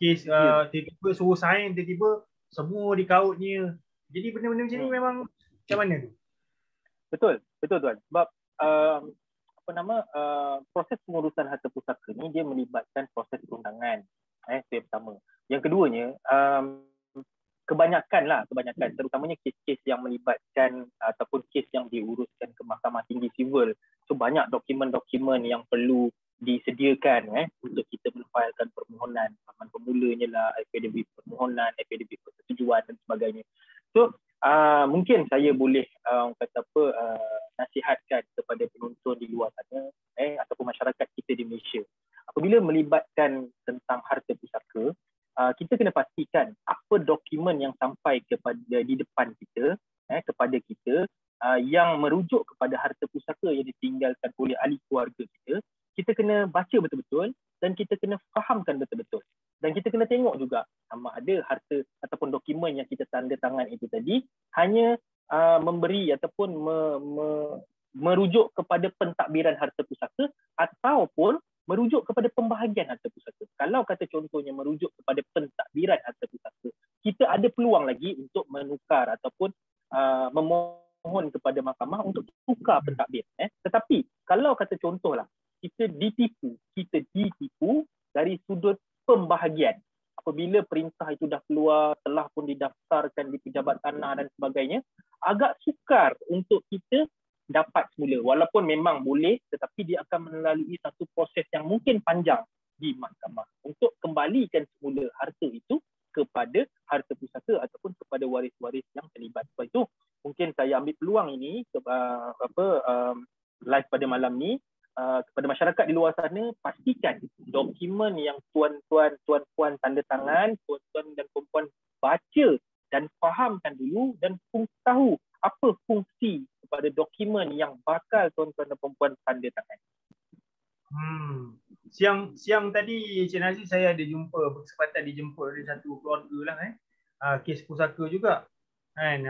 kes tiba-tiba suruh sign, tiba-tiba semua dikautnya. Jadi benda-benda macam ni memang macam mana tu? Betul tuan. Sebab proses pengurusan harta pusaka ni dia melibatkan proses perundangan. Itu yang pertama. Yang keduanya, kebanyakan terutamanya kes-kes yang melibatkan ataupun kes yang diuruskan ke Mahkamah Tinggi Sivil, so banyak dokumen-dokumen yang perlu disediakan untuk kita menfailkan permohonan. Paman pemulanya lah, affidavit permohonan, affidavit persetujuan dan sebagainya. So mungkin saya boleh nasihatkan kepada penonton di luar sana ataupun masyarakat kita di Malaysia, apabila melibatkan tentang harta pusaka, kita kena pastikan apa dokumen yang sampai di depan kita, kepada kita, yang merujuk kepada harta pusaka yang ditinggalkan oleh ahli keluarga kita. Kita kena baca betul-betul dan kita kena fahamkan betul-betul. Dan kita kena tengok juga sama ada harta ataupun dokumen yang kita tanda tangan itu tadi hanya memberi ataupun merujuk kepada pentadbiran harta pusaka ataupun merujuk kepada pembahagian harta pusaka. Kalau kata contohnya merujuk kepada pentadbiran harta pusaka, kita ada peluang lagi untuk menukar ataupun memohon kepada mahkamah untuk tukar pentadbir. Tetapi kalau kata contohlah kita ditipu dari sudut pembahagian, apabila perintah itu dah keluar, telah pun didaftarkan di pejabat tanah dan sebagainya, agak sukar untuk kita dapat semula. Walaupun memang boleh, tetapi dia akan melalui satu proses yang mungkin panjang di mahkamah untuk kembalikan semula harta itu kepada harta pusaka ataupun kepada waris-waris yang terlibat. Sebab itu mungkin saya ambil peluang ini live pada malam ni, kepada masyarakat di luar sana, pastikan dokumen yang tuan-puan tanda tangan, tuan-tuan dan perempuan baca dan fahamkan dulu dan tahu apa fungsi kepada dokumen yang bakal tuan-tuan dan perempuan tanda tangan. Siang tadi Cik Nazir, saya ada berkesempatan dijemput oleh satu keluarga lah, kes pusaka juga kan.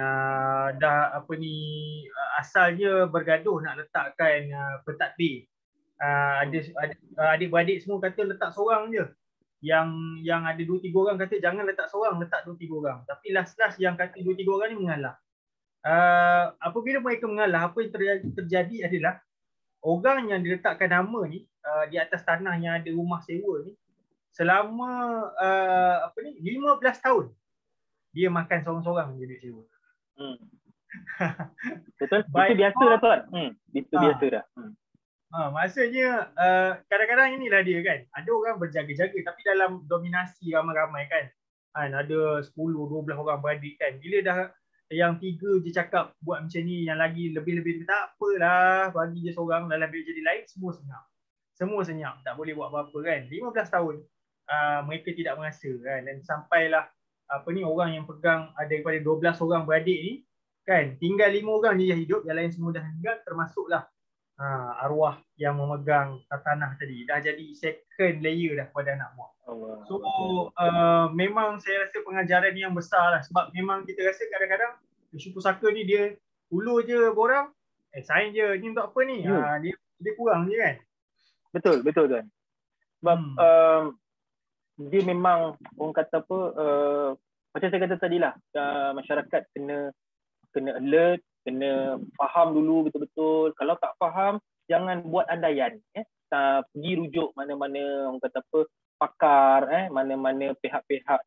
Asalnya bergaduh nak letakkan pentadbir. Adik-beradik semua kata letak seorang je. Yang ada 2-3 orang kata jangan letak seorang, letak 2-3 orang. Tapi last yang kata 2-3 orang ni mengalah. Apabila mereka mengalah, apa yang terjadi adalah orang yang diletakkan nama ni di atas tanah yang ada rumah sewa ni, selama 15 tahun dia makan seorang-seorang je duit sewa. Betul. Itu biasa dah tuan. Itu biasa dah. Maksudnya kadang-kadang inilah dia kan. Ada orang berjaga-jaga tapi dalam dominasi ramai-ramai kan. Ada 10-12 orang beradik kan. Bila dah yang 3 je cakap buat macam ni, yang lagi lebih-lebih tak apalah, bagi je seorang, dalam bila jadi lain semua senyap. Tak boleh buat apa-apa kan. 15 tahun mereka tidak merasa kan. Dan sampailah orang yang pegang ada daripada 12 orang beradik ni kan, tinggal 5 orang je yang hidup, yang lain semua dah meninggal, termasuklah arwah yang memegang tanah tadi. Dah jadi second layer dah kepada anak buah. So memang saya rasa pengajaran yang besar lah. Sebab memang kita rasa kadang-kadang isu pusaka ni dia ulur je borang, sign je, ni untuk apa ni, dia kurang je kan. Betul tuan. Sebab dia memang orang kata apa, macam saya kata tadilah, masyarakat kena alert, kena faham dulu betul-betul. Kalau tak faham, jangan buat andaian. Pergi rujuk mana-mana orang kata apa, pakar, mana-mana pihak-pihak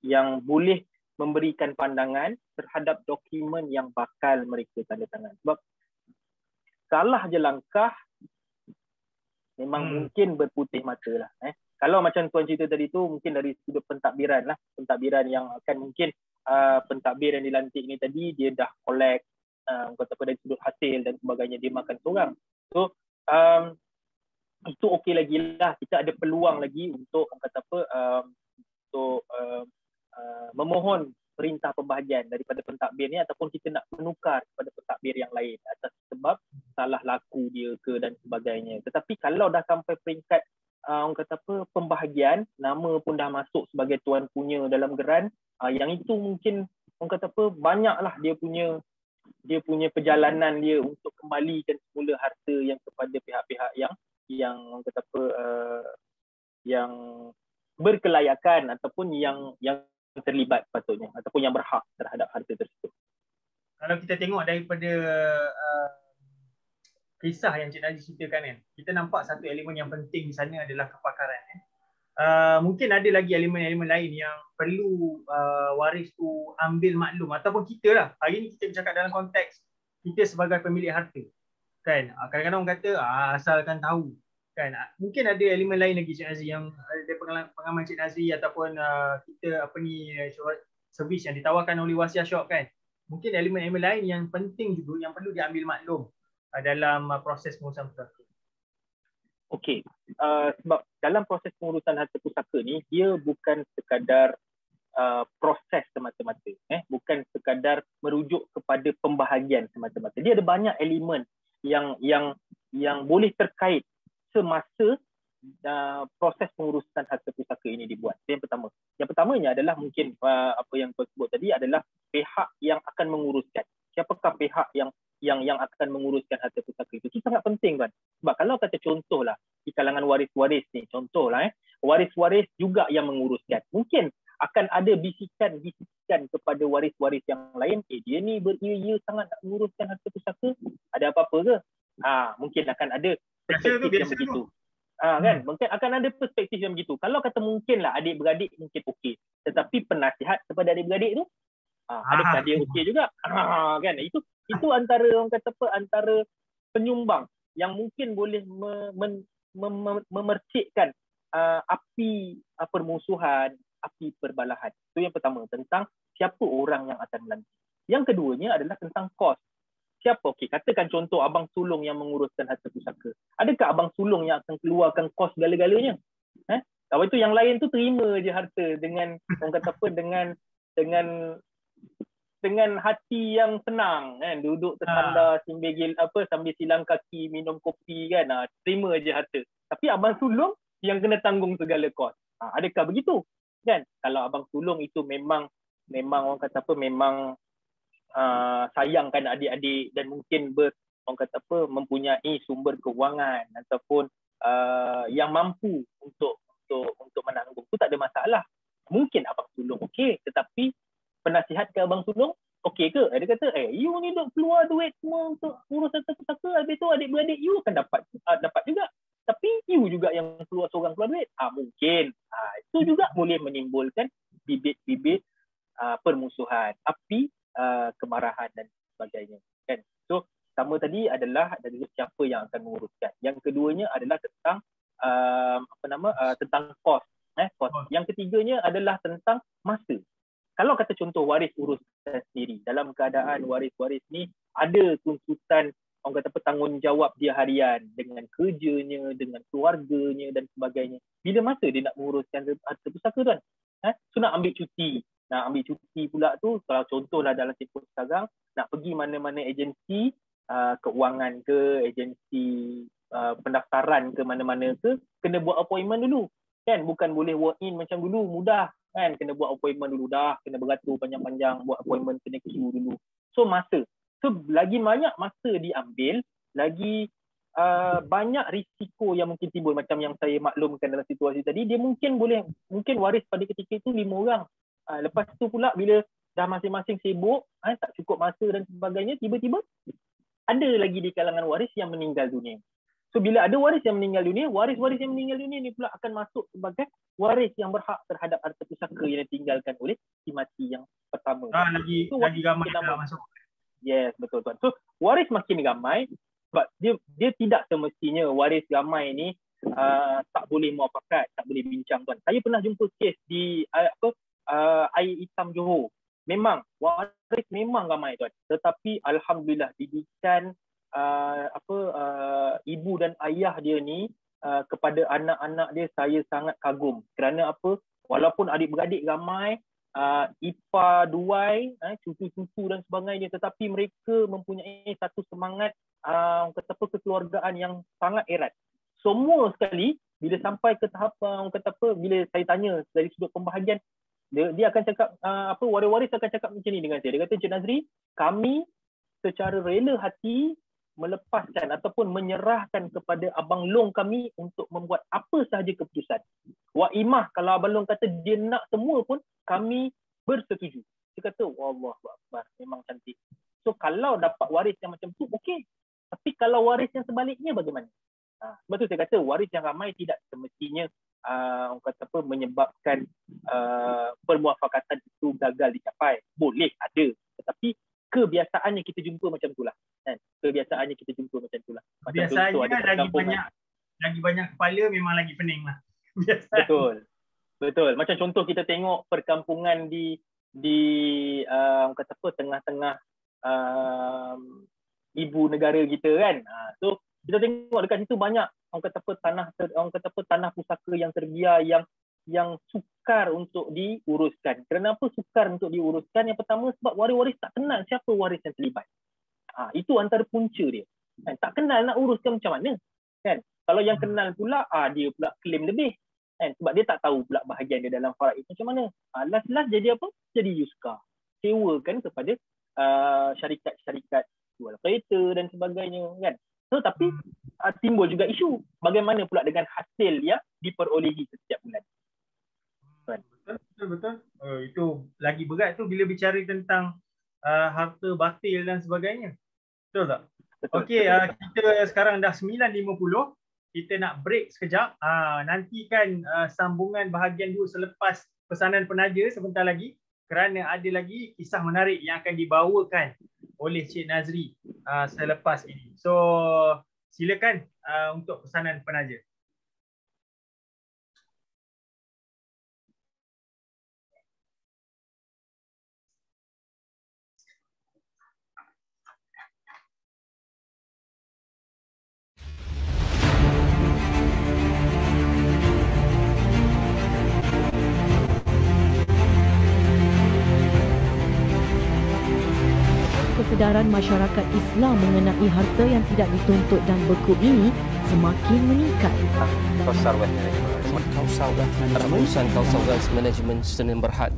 yang boleh memberikan pandangan terhadap dokumen yang bakal mereka tanda tangan. Sebab salah je langkah memang mungkin berputih mata lah. Kalau macam tuan cerita tadi tu, mungkin dari sudut pentadbiran lah, pentadbiran yang akan mungkin pentadbir yang dilantik ni tadi dia dah collect kata apa dari sudut hasil dan sebagainya, dia makan seorang. So itu okey lagi lah, kita ada peluang lagi untuk kata apa untuk memohon perintah pembahagian daripada pentadbir ni, ataupun kita nak menukar kepada pentadbir yang lain atas sebab salah laku dia ke dan sebagainya. Tetapi kalau dah sampai peringkat orang kata apa, pembahagian, nama pun dah masuk sebagai tuan punya dalam geran, yang itu mungkin orang kata apa, banyaklah dia punya perjalanan dia untuk kembalikan semula harta yang kepada pihak-pihak yang orang kata apa, yang berkelayakan ataupun yang terlibat patutnya ataupun yang berhak terhadap harta tersebut. Kalau kita tengok daripada kisah yang Cik Najib ceritakan kan, kita nampak satu elemen yang penting di sana adalah kepakaran. Mungkin ada lagi elemen-elemen lain yang perlu waris tu ambil maklum, ataupun kita lah. Hari ni kita bercakap dalam konteks kita sebagai pemilik harta. Kan? Kadang-kadang orang kata asalkan tahu. Kan? Mungkin ada elemen lain lagi Cik Nazri yang ada pengalaman Cik Nazri ataupun kita servis yang ditawarkan oleh Wasiah Shop kan. Mungkin elemen-elemen lain yang penting juga yang perlu diambil maklum dalam proses pengurusan pusaka. Okey, sebab dalam proses pengurusan harta pusaka ni dia bukan sekadar proses semata-mata, bukan sekadar merujuk kepada pembahagian semata-mata. Dia ada banyak elemen yang boleh terkait semasa proses pengurusan harta pusaka ini dibuat. Itu yang pertama. Yang pertamanya adalah mungkin apa yang kau sebut tadi adalah pihak yang akan menguruskan. Siapakah pihak yang akan menguruskan harta pusaka itu? Itu sangat penting kan. Sebab kalau kata contohlah di kalangan waris-waris ni, contohlah waris-waris juga yang menguruskan. Mungkin akan ada bisikan kepada waris-waris yang lain, dia ni beria-ia sangat nak menguruskan harta pusaka, ada apa-apa ke? Mungkin akan ada perspektif yang begitu. Kan? Mungkin akan ada perspektif yang begitu. Kalau kata mungkinlah adik-beradik mungkin okey. Tetapi penasihat kepada adik-beradik tu, adakah dia okey juga? Kan? Itu antara orang kata apa, antara penyumbang yang mungkin boleh memercikkan api permusuhan, api perbalahan. Itu yang pertama, tentang siapa orang yang akan melantik. Yang keduanya adalah tentang kos. Siapa? Okey, katakan contoh abang sulung yang menguruskan harta pusaka. Adakah abang sulung yang akan keluarkan kos segala-galanya? Kalau itu yang lain tu terima je harta dengan orang kata apa, dengan hati yang senang kan, duduk tersandar sambil silang kaki minum kopi kan, terima je harta. Tapi abang sulung yang kena tanggung segala kos. Adakah begitu? Kan? Kalau abang sulung itu memang orang kata apa, memang sayangkan adik-adik dan mungkin orang kata apa, mempunyai sumber keuangan ataupun yang mampu untuk menanggung, itu tak ada masalah. Mungkin abang sulung okey, tetapi penasihat ke abang sulung okey ke? Dia kata you ni duk keluar duit semua untuk urus harta pusaka, habis tu adik-beradik you akan dapat juga, tapi you juga yang keluar duit. Mungkin itu juga boleh menimbulkan bibit-bibit permusuhan, api kemarahan dan sebagainya kan. So pertama tadi adalah dari siapa yang akan menguruskan. Yang keduanya adalah tentang tentang kos. Yang ketiganya adalah tentang masa. Kalau kata contoh waris uruskan sendiri, dalam keadaan waris-waris ni ada tuntutan orang kata bertanggungjawab dia harian dengan kerjanya, dengan keluarganya dan sebagainya. Bila masa dia nak menguruskan harta pusaka tuan? So nak ambil cuti. Nak ambil cuti pula tu, kalau contohlah dalam tempoh sekarang, nak pergi mana-mana agensi keuangan ke, agensi pendaftaran ke mana-mana ke, kena buat appointment dulu. Kan? Bukan boleh walk in macam dulu, mudah. Kan? Kena buat appointment dulu dah, kena beratur panjang-panjang, buat appointment, kena queue dulu. So masa. So lagi banyak masa diambil, lagi banyak risiko yang mungkin timbul. Macam yang saya maklumkan dalam situasi tadi, dia mungkin waris pada ketika itu 5 orang. Lepas tu pula bila dah masing-masing sibuk, tak cukup masa dan sebagainya, tiba-tiba ada lagi di kalangan waris yang meninggal dunia. So bila ada waris yang meninggal dunia, waris-waris yang meninggal dunia ni pula akan masuk sebagai waris yang berhak terhadap harta pusaka yang ditinggalkan oleh si mati yang pertama. Lagi ramai yang masuk. Yes, betul tuan. So waris makin ramai sebab dia tidak semestinya waris ramai ni tak boleh muafakat, tak boleh bincang tuan. Saya pernah jumpa kes di Air Hitam Johor. Memang waris memang ramai tuan, tetapi alhamdulillah didikan ibu dan ayah dia ni kepada anak-anak dia, saya sangat kagum. Kerana apa? Walaupun adik-beradik ramai, ipar, duai, cucu-cucu dan sebagainya, tetapi mereka mempunyai satu semangat kata apa, kekeluargaan yang sangat erat. Semua sekali bila sampai ke tahap kata apa, bila saya tanya dari sudut pembahagian, dia akan cakap waris-waris akan cakap macam ni dengan saya. Dia kata, Encik Nazri, kami secara rela hati melepaskan ataupun menyerahkan kepada Abang Long kami untuk membuat apa sahaja keputusan. Wak Imah, kalau Abang Long kata dia nak semua pun, kami bersetuju. Dia kata, Wallahu Akbar, memang cantik. So kalau dapat waris yang macam tu, okey. Tapi kalau waris yang sebaliknya bagaimana? Sebab tu saya kata waris yang ramai tidak semestinya kata apa, menyebabkan permuafakatan itu gagal dicapai. Boleh ada, tetapi kebiasaannya kita jumpa macam itulah. Kebiasaannya kita jumpa macam itulah. Biasanya lagi banyak kepala memang lagi pening lah. Betul. Macam contoh kita tengok perkampungan di kata apa, tengah-tengah ibu negara kita kan. So kita tengok dekat situ banyak tanah pusaka yang terbiar yang sukar untuk diuruskan. Kenapa sukar untuk diuruskan? Yang pertama sebab waris-waris tak kenal siapa waris yang terlibat. Itu antara punca dia. Tak kenal nak uruskan macam mana. Kan? Kalau yang kenal pula, dia pula klaim lebih. Kan? Sebab dia tak tahu pula bahagian dia dalam faraid macam mana. Last jadi apa? Jadi yuska. Sewakan kepada syarikat-syarikat jual kereta dan sebagainya. Kan? So, tapi timbul juga isu. Bagaimana pula dengan hasil yang diperolehi setiap bulan. Betul. Itu lagi berat tu bila bicara tentang harta batil dan sebagainya. Betul tak? Okey, kita sekarang dah 9.50. Kita nak break sekejap. Nantikan sambungan bahagian 2 selepas pesanan penaja sebentar lagi. Kerana ada lagi kisah menarik yang akan dibawakan oleh Cik Nazri selepas ini. So, silakan untuk pesanan penaja. Kesedaran masyarakat Islam mengenai harta yang tidak dituntut dan beku ini semakin meningkat. Kausar Wealth Management. Perusahaan Kausar Wealth Management Senin Berhad.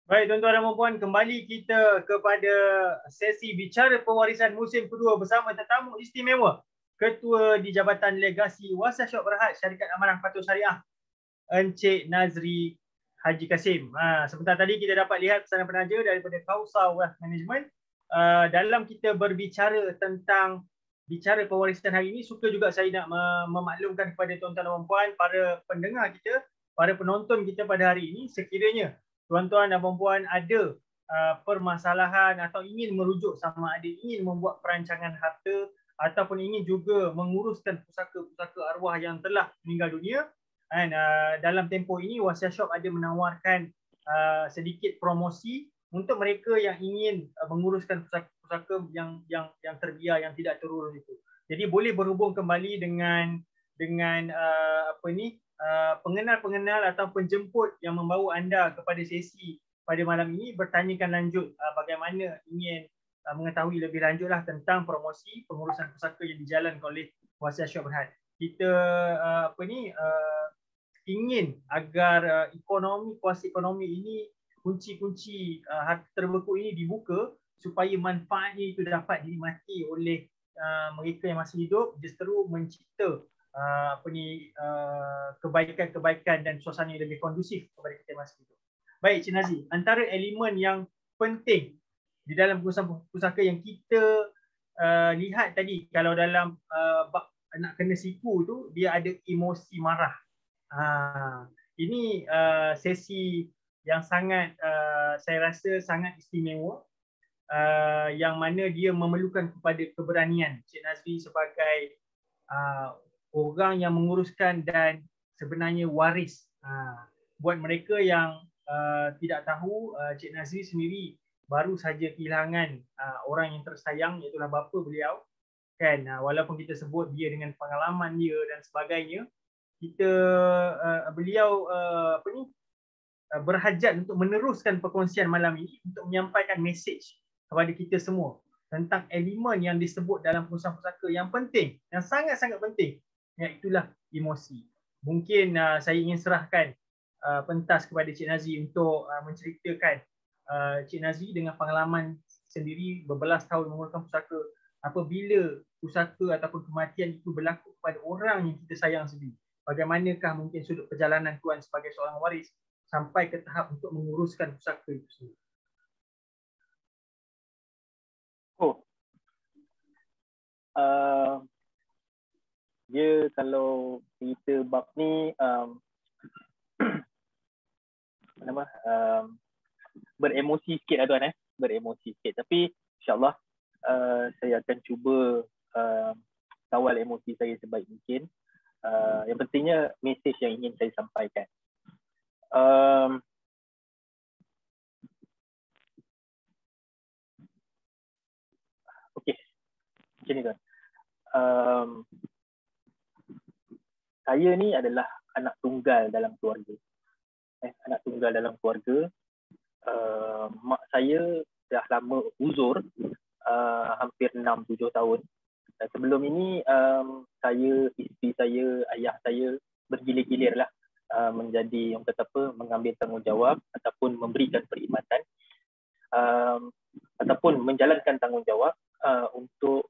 Baik tuan-tuan dan puan-puan, kembali kita kepada sesi bicara pewarisan musim kedua bersama tetamu istimewa Ketua di Jabatan Legasi Wasyasyok Berhad Syarikat Amanah Patuh Syariah, Encik Nazri Haji Kasim. Sebentar tadi kita dapat lihat pesanan penaja daripada Kausar Wealth Management. Dalam kita berbicara tentang bicara pewarisan hari ini, suka juga saya nak memaklumkan kepada tuan-tuan dan puan, para pendengar kita, para penonton kita pada hari ini, sekiranya tuan-tuan dan puan-puan ada permasalahan atau ingin merujuk sama ada ingin membuat perancangan harta ataupun ingin juga menguruskan pusaka-pusaka arwah yang telah meninggal dunia, dan dalam tempoh ini Wasyasyok ada menawarkan sedikit promosi untuk mereka yang ingin menguruskan pusaka-pusaka yang terbiar, yang tidak terurus itu. Jadi boleh berhubung kembali dengan pengenal-pengenal atau penjemput yang membawa anda kepada sesi pada malam ini, bertanyakan lanjut bagaimana ingin mengetahui lebih lanjutlah tentang promosi pengurusan pusaka yang dijalankan oleh Wasiat Syok Berhad. Kita ingin agar kuasa ekonomi ini, kunci-kunci harta terbeku ini dibuka supaya manfaatnya itu dapat dinikmati oleh mereka yang masih hidup, justru mencipta kebaikan-kebaikan dan suasana yang lebih kondusif kepada kita yang masih hidup. Baik, Cik Nazri, antara elemen yang penting di dalam pengurusan pusaka yang kita lihat tadi, kalau dalam bab nak kena siku tu, dia ada emosi marah. Ini sesi yang sangat saya rasa sangat istimewa, yang mana dia memerlukan kepada keberanian Cik Nazri sebagai orang yang menguruskan dan sebenarnya waris. Buat mereka yang tidak tahu, Cik Nazri sendiri baru saja kehilangan orang yang tersayang, iaitu bapa beliau, kan. Walaupun kita sebut dia dengan pengalaman dia dan sebagainya, beliau berhajat untuk meneruskan perkongsian malam ini untuk menyampaikan mesej kepada kita semua tentang elemen yang disebut dalam pengurusan pusaka yang penting, yang sangat-sangat penting, iaitulah emosi. Mungkin saya ingin serahkan pentas kepada Cik Nazri untuk menceritakan Cik Nazri dengan pengalaman sendiri berbelas tahun menguruskan pusaka, apabila pusaka ataupun kematian itu berlaku kepada orang yang kita sayang sendiri, bagaimanakah mungkin sudut perjalanan tuan sebagai seorang waris sampai ke tahap untuk menguruskan pusaka itu sendiri? Dia kalau cerita bab ni beremosi sikit lah tuan, beremosi sikit, tapi insyaAllah saya akan cuba kawal emosi saya sebaik mungkin. Yang pentingnya mesej yang ingin saya sampaikan. Okey, macam ni tuan. Saya ni adalah anak tunggal dalam keluarga. Anak tunggal dalam keluarga. Mak saya dah lama uzur, hampir 6-7 tahun. Dan sebelum ini saya, isteri saya, ayah saya bergilir-gilir lah menjadi yang kata apa, mengambil tanggungjawab ataupun memberikan perkhidmatan ataupun menjalankan tanggungjawab untuk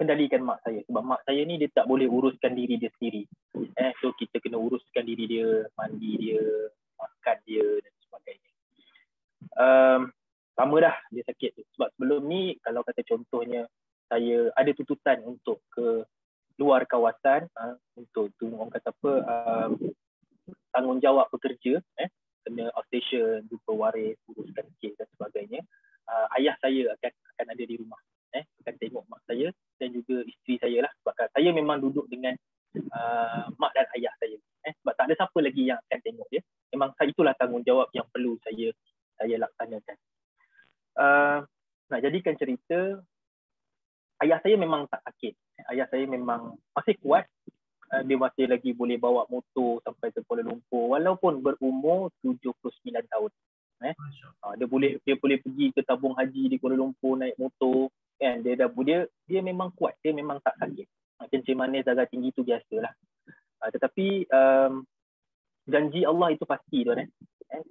kendalikan mak saya. Sebab mak saya ni dia tak boleh uruskan diri dia sendiri. So kita kena uruskan diri dia, mandi dia, makan dia dan sebagainya. Lama dah dia sakit tu. Sebab sebelum ni kalau kata contohnya saya ada tuntutan untuk ke luar kawasan untuk tu orang kata apa, tanggungjawab bekerja, kena outstation, jumpa waris, uruskan kes dan sebagainya. Ayah saya akan ada di rumah, akan tengok mak saya dan juga isteri saya lah. Sebab saya memang duduk dengan mak dan ayah saya, sebab tak ada siapa lagi yang akan tengok dia. Memang itulah tanggungjawab yang perlu saya laksanakan. Nak jadikan cerita, ayah saya memang tak sakit. Ayah saya memang masih kuat. Dia masih lagi boleh bawa motor sampai ke Kuala Lumpur walaupun berumur 79 tahun. Dia boleh pergi ke tabung haji di Kuala Lumpur naik motor, kan. Dia memang kuat, dia memang tak sakit. Kencing manis, darah tinggi tu biasalah. Tetapi janji Allah itu pasti tuan.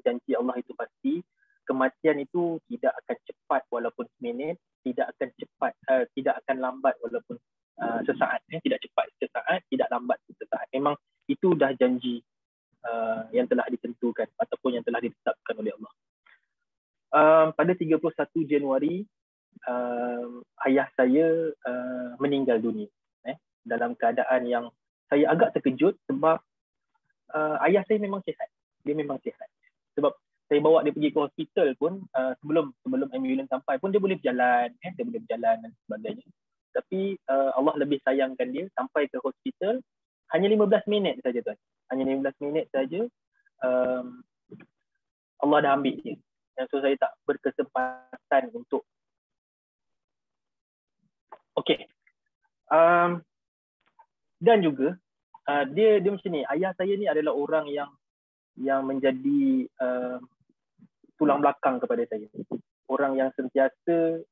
Janji Allah itu pasti. Kematian itu tidak akan cepat walaupun seminit, tidak akan lambat walaupun sesaat. Tidak cepat sesaat, tidak lambat sesaat. Memang itu dah janji yang telah ditentukan ataupun yang telah ditetapkan oleh Allah. Pada 31 Januari ayah saya meninggal dunia dalam keadaan yang saya agak terkejut sebab ayah saya memang sihat. Dia memang sihat. Sebab saya bawa dia pergi ke hospital pun, sebelum ambulans sampai pun dia boleh berjalan, dia boleh berjalan dan sebagainya. Tapi Allah lebih sayangkan dia sampai ke hospital hanya 15 minit saja tuan. Hanya 15 minit saja Allah dah ambil dia. Dan so saya tak berkesempatan untuk Okey. Dan juga dia macam ni, ayah saya ni adalah orang yang menjadi tulang belakang kepada saya. Orang yang sentiasa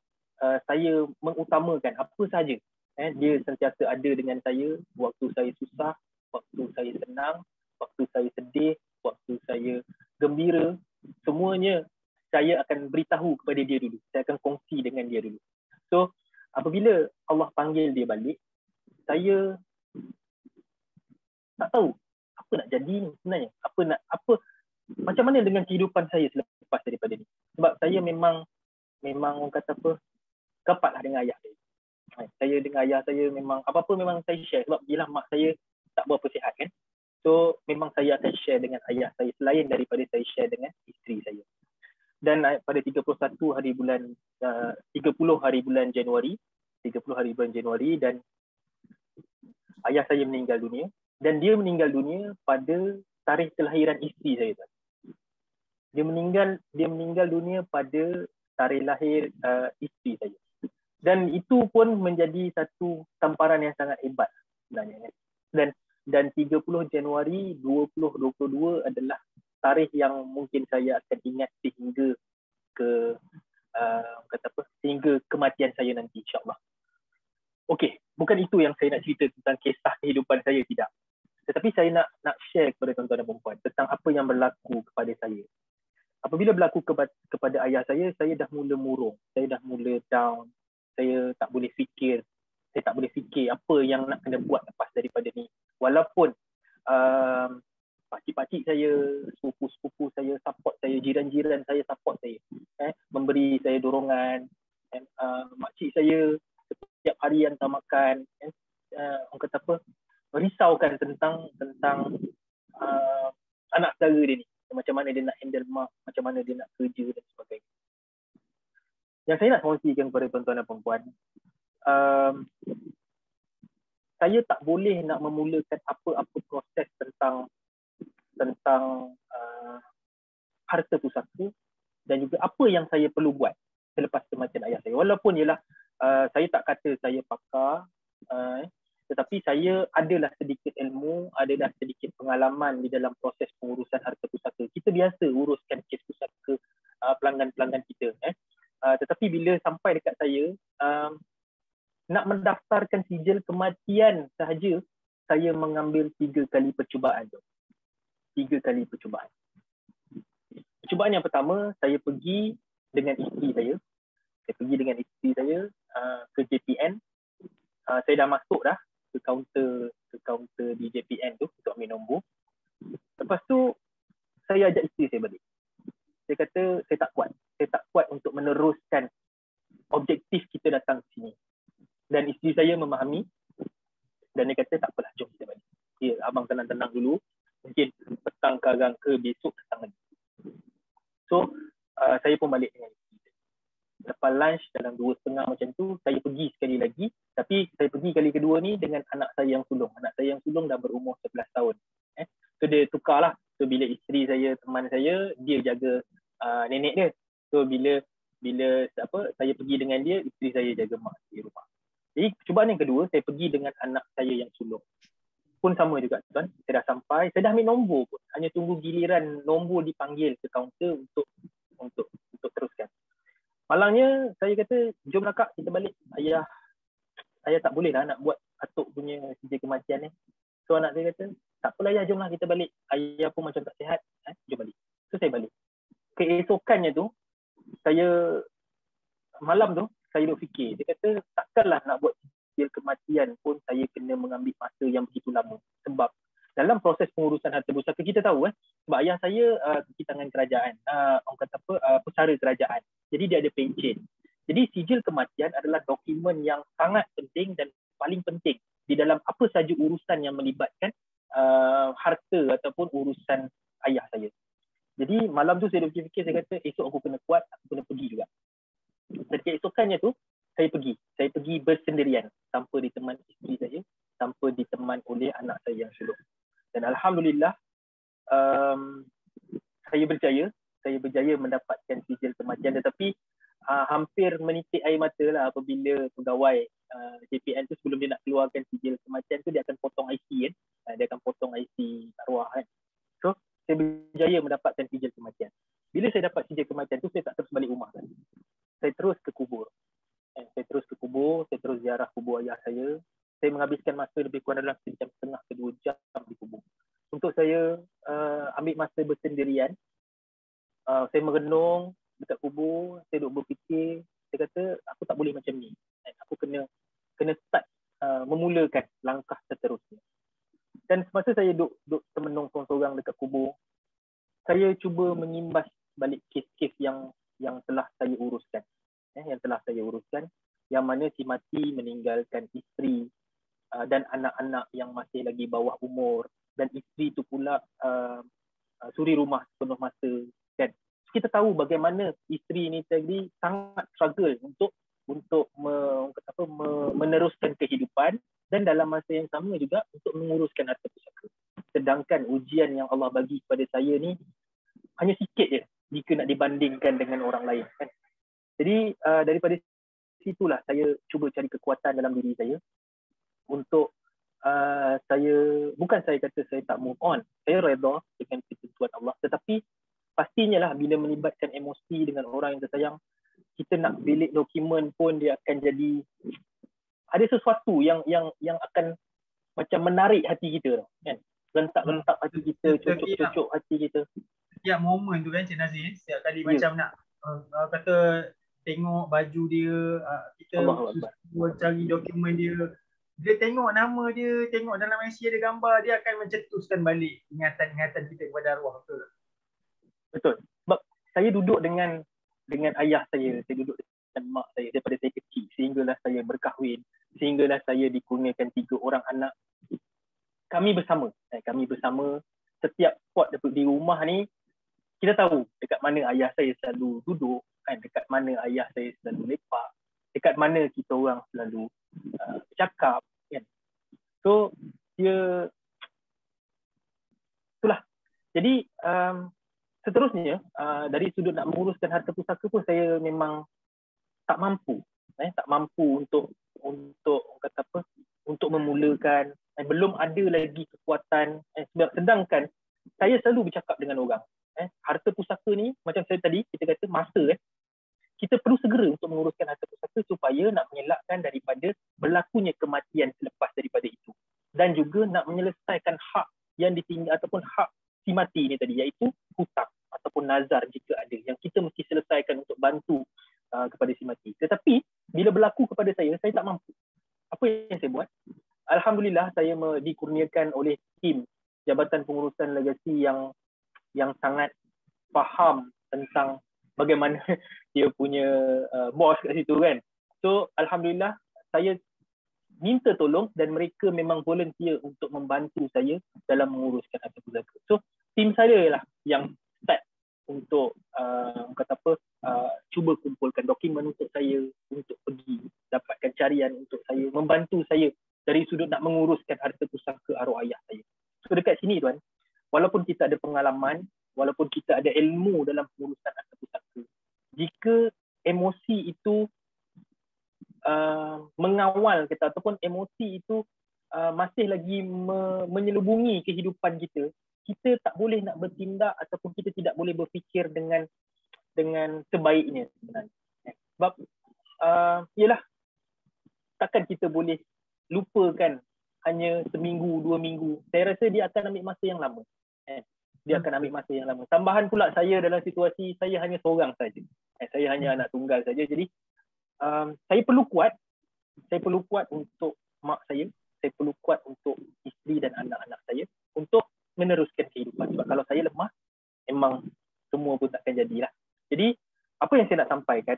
saya mengutamakan apa sahaja. Dia sentiasa ada dengan saya waktu saya susah, waktu saya senang, waktu saya sedih, waktu saya gembira, semuanya saya akan beritahu kepada dia dulu. Saya akan kongsi dengan dia dulu. So, apabila Allah panggil dia balik, saya tak tahu apa nak jadi ni sebenarnya. Macam mana dengan kehidupan saya selepas daripada ni. Sebab saya memang orang kata apa, rapatlah dengan ayah saya. Saya dengan ayah saya memang apa-apa memang saya share. Sebab yelah mak saya tak berapa sihat kan. So memang saya akan share dengan ayah saya selain daripada saya share dengan isteri saya. Dan pada 30 hari bulan Januari dan ayah saya meninggal dunia, dan dia meninggal dunia pada tarikh kelahiran isteri saya. Dia meninggal dunia pada tarikh lahir isteri saya. Dan itu pun menjadi satu tamparan yang sangat hebat sebenarnya. Dan 30 Januari 2022 adalah tarikh yang mungkin saya akan ingat sehingga sehingga kematian saya nanti, insya-Allah. Okey, bukan itu yang saya nak cerita tentang kisah kehidupan saya, tidak. Tetapi saya nak share kepada tuan-tuan dan puan tentang apa yang berlaku kepada saya. Apabila berlaku kepada ayah saya dah mula murung, saya dah mula down, saya tak boleh fikir apa yang nak kena buat lepas daripada ni. Walaupun pakcik-pakcik saya, sepupu-sepupu saya support saya, jiran-jiran saya support saya, memberi saya dorongan, makcik saya setiap hari hantar makan, orang kata apa, risaukan tentang anak saudara dia ni, macam mana dia nak handle mak, macam mana dia nak kerja dan sebagainya. Yang saya nak kongsikan kepada tuan-tuan dan puan-puan, saya tak boleh nak memulakan apa-apa proses tentang harta pusaka dan juga apa yang saya perlu buat selepas kematian ayah saya. Walaupun ialah saya tak kata saya pakar, tetapi saya adalah sedikit ilmu, adalah sedikit pengalaman di dalam proses pengurusan harta pusaka. Kita biasa uruskan kes pusaka pelanggan-pelanggan kita. Tetapi bila sampai dekat saya, nak mendaftarkan sijil kematian sahaja, saya mengambil 3 kali percubaan. 3 kali percubaan. Percubaan yang pertama, saya pergi dengan isteri saya. Saya pergi dengan isteri saya ke JPN. Saya dah masuk dah ke kaunter di JPN tu untuk ambil nombor. Lepas tu saya ajak isteri saya balik. Saya kata saya tak kuat untuk meneruskan objektif kita datang ke sini. Dan isteri saya memahami dan dia kata tak apalah, jom kita balik. Ya, abang tenang-tenang dulu. Mungkin petang karang ke besok datang lagi. So saya pun balik dengan isteri saya. Lepas lunch dalam 2.30 macam tu, saya pergi sekali lagi. Tapi saya pergi kali kedua ni dengan anak saya yang sulung. Anak saya yang sulung dah berumur 11 tahun. So dia tukarlah. So bila isteri saya, teman saya, dia jaga nenek dia. So bila saya pergi dengan dia, isteri saya jaga mak di rumah. Jadi percubaan yang kedua, saya pergi dengan anak saya yang sulung. Pun sama juga tuan, saya dah sampai, saya dah ambil nombor pun. Hanya tunggu giliran nombor dipanggil ke kaunter untuk teruskan. Malangnya saya kata, jomlah kak kita balik. Ayah, saya tak boleh lah nak buat atuk punya sijil kematian ni. So anak saya kata, tak apalah ayah, jomlah kita balik. Ayah pun macam tak sihat, jom balik. So saya balik. Keesokannya tu, malam tu, saya duk fikir. Dia kata, takkanlah nak buat sijil kematian pun saya kena mengambil masa yang begitu lama. Sebab dalam proses pengurusan harta pusaka, kita tahu sebab ayah saya kaki tangan kerajaan, orang kata apa, pesara kerajaan. Jadi dia ada pencen. Jadi sijil kematian adalah dokumen yang sangat penting dan paling penting di dalam apa saja urusan yang melibatkan harta ataupun urusan ayah saya. Jadi malam tu saya fikir, saya kata esok aku kena kuat, aku kena pergi juga. Dan keesokannya tu saya pergi bersendirian tanpa ditemani isteri saya, tanpa ditemani oleh anak saya yang sulung. Dan alhamdulillah saya berjaya mendapatkan sijil kematian, tetapi hampir menitik air mata lah apabila pegawai JPN tu sebelum dia nak keluarkan sijil kematian tu dia akan potong IC kan. Dia akan potong IC arwah kan. So saya berjaya mendapatkan sijil kematian. Bila saya dapat sijil kematian tu saya tak terus balik rumah kan. Saya terus ke kubur. Saya terus ziarah kubur ayah saya. Saya menghabiskan masa lebih kurang dalam 1.5 ke 2 jam di kubur. Untuk saya ambil masa bersendirian. Saya merenung dekat kubur, saya duduk berfikir, saya kata aku tak boleh macam ni. Aku kena start memulakan langkah seterusnya. Dan semasa saya duduk termenung seorang-seorang dekat kubur, saya cuba mengimbas balik kes-kes yang telah saya uruskan. Yang mana si mati meninggalkan isteri dan anak-anak yang masih lagi bawah umur, dan isteri tu pula suri rumah penuh masa kan. Kita tahu bagaimana isteri ni tadi sangat struggle untuk meneruskan kehidupan, dan dalam masa yang sama juga untuk menguruskan harta pusaka. Sedangkan ujian yang Allah bagi kepada saya ni hanya sikit je jika nak dibandingkan dengan orang lain kan. Jadi daripada situlah saya cuba cari kekuatan dalam diri saya untuk bukan saya kata saya tak move on. Saya redha dengan ketentuan Allah, tetapi pastinya lah bila melibatkan emosi dengan orang yang tersayang, kita nak bilik dokumen pun dia akan jadi ada sesuatu yang akan macam menarik hati kita kan. Rentak hati kita, cucuk hati kita. Setiap momen tu kan Cik Nazir, setiap kali macam nak kata tengok baju dia, kita cari dokumen dia, tengok nama dia, tengok dalam IC ada gambar, dia akan mencetuskan balik ingatan-ingatan kita kepada arwah. Betul. Sebab saya duduk dengan ayah saya duduk dengan mak saya daripada saya kecil sehinggalah saya berkahwin, sehinggalah saya dikurniakan 3 orang anak. Kami bersama setiap spot di rumah ni, kita tahu dekat mana ayah saya selalu duduk kan, dekat mana ayah saya selalu lepak, dekat mana kita orang selalu bercakap kan. So dia itulah. Jadi seterusnya dari sudut nak menguruskan harta pusaka pun saya memang tak mampu untuk memulakan, belum ada lagi kekuatan, sedangkan saya selalu bercakap dengan orang harta pusaka ni, macam saya tadi kita kata masa kita perlu segera untuk menguruskan harta pusaka supaya nak mengelakkan daripada berlakunya kematian selepas daripada itu, dan juga nak menyelesaikan hak yang ditinggal ataupun hak si mati ni tadi, iaitu hutang ataupun nazar jika ada yang kita mesti selesaikan untuk bantu kepada si mati. Tetapi bila berlaku kepada saya tak mampu. Apa yang saya buat? Alhamdulillah saya dikurniakan oleh tim Jabatan Pengurusan Legasi yang sangat faham tentang bagaimana dia punya bos kat situ kan. So alhamdulillah saya minta tolong dan mereka memang volunteer untuk membantu saya dalam menguruskan harta pusaka. So tim saya lah yang start untuk cuba kumpulkan dokumen untuk saya, untuk pergi dapatkan carian untuk saya, membantu saya dari sudut nak menguruskan harta pusaka arwah ayah saya. So dekat sini tuan, walaupun kita ada pengalaman, walaupun kita ada ilmu dalam pengurusan harta pusaka, jika emosi itu mengawal kita ataupun emosi itu masih lagi menyelubungi kehidupan kita, kita tak boleh nak bertindak ataupun kita tidak boleh berfikir dengan sebaiknya sebenarnya. Sebab yalah, takkan kita boleh lupakan hanya seminggu, 2 minggu. Saya rasa dia akan ambil masa yang lama. Dia akan ambil masa yang lama. Tambahan pula saya dalam situasi saya hanya seorang saja. Saya hanya anak tunggal saja. Jadi saya perlu kuat. Saya perlu kuat untuk mak saya. Saya perlu kuat untuk isteri dan anak-anak saya untuk meneruskan kehidupan. Sebab kalau saya lemah, memang semua pun takkan jadilah. Jadi apa yang saya nak sampaikan,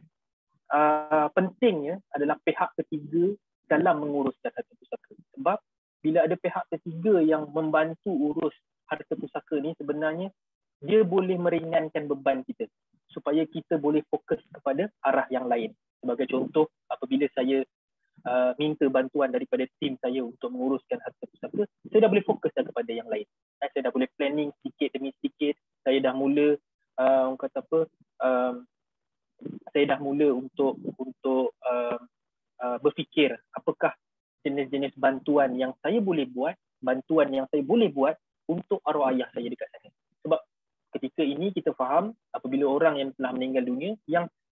pentingnya adalah pihak ketiga dalam menguruskan harta pusaka. Sebab bila ada pihak ketiga yang membantu urus harta pusaka ni, sebenarnya dia boleh meringankan beban kita supaya kita boleh fokus kepada arah yang lain. Sebagai contoh, apabila saya minta bantuan daripada tim saya untuk menguruskan harta pusaka, saya dah boleh fokus kepada yang lain. Saya dah boleh planning sedikit demi sedikit. Saya dah mula saya dah mula untuk berfikir apakah jenis-jenis bantuan yang saya boleh buat untuk arwah ayah saya dekat sana. Sebab ketika ini kita faham apabila orang yang telah meninggal dunia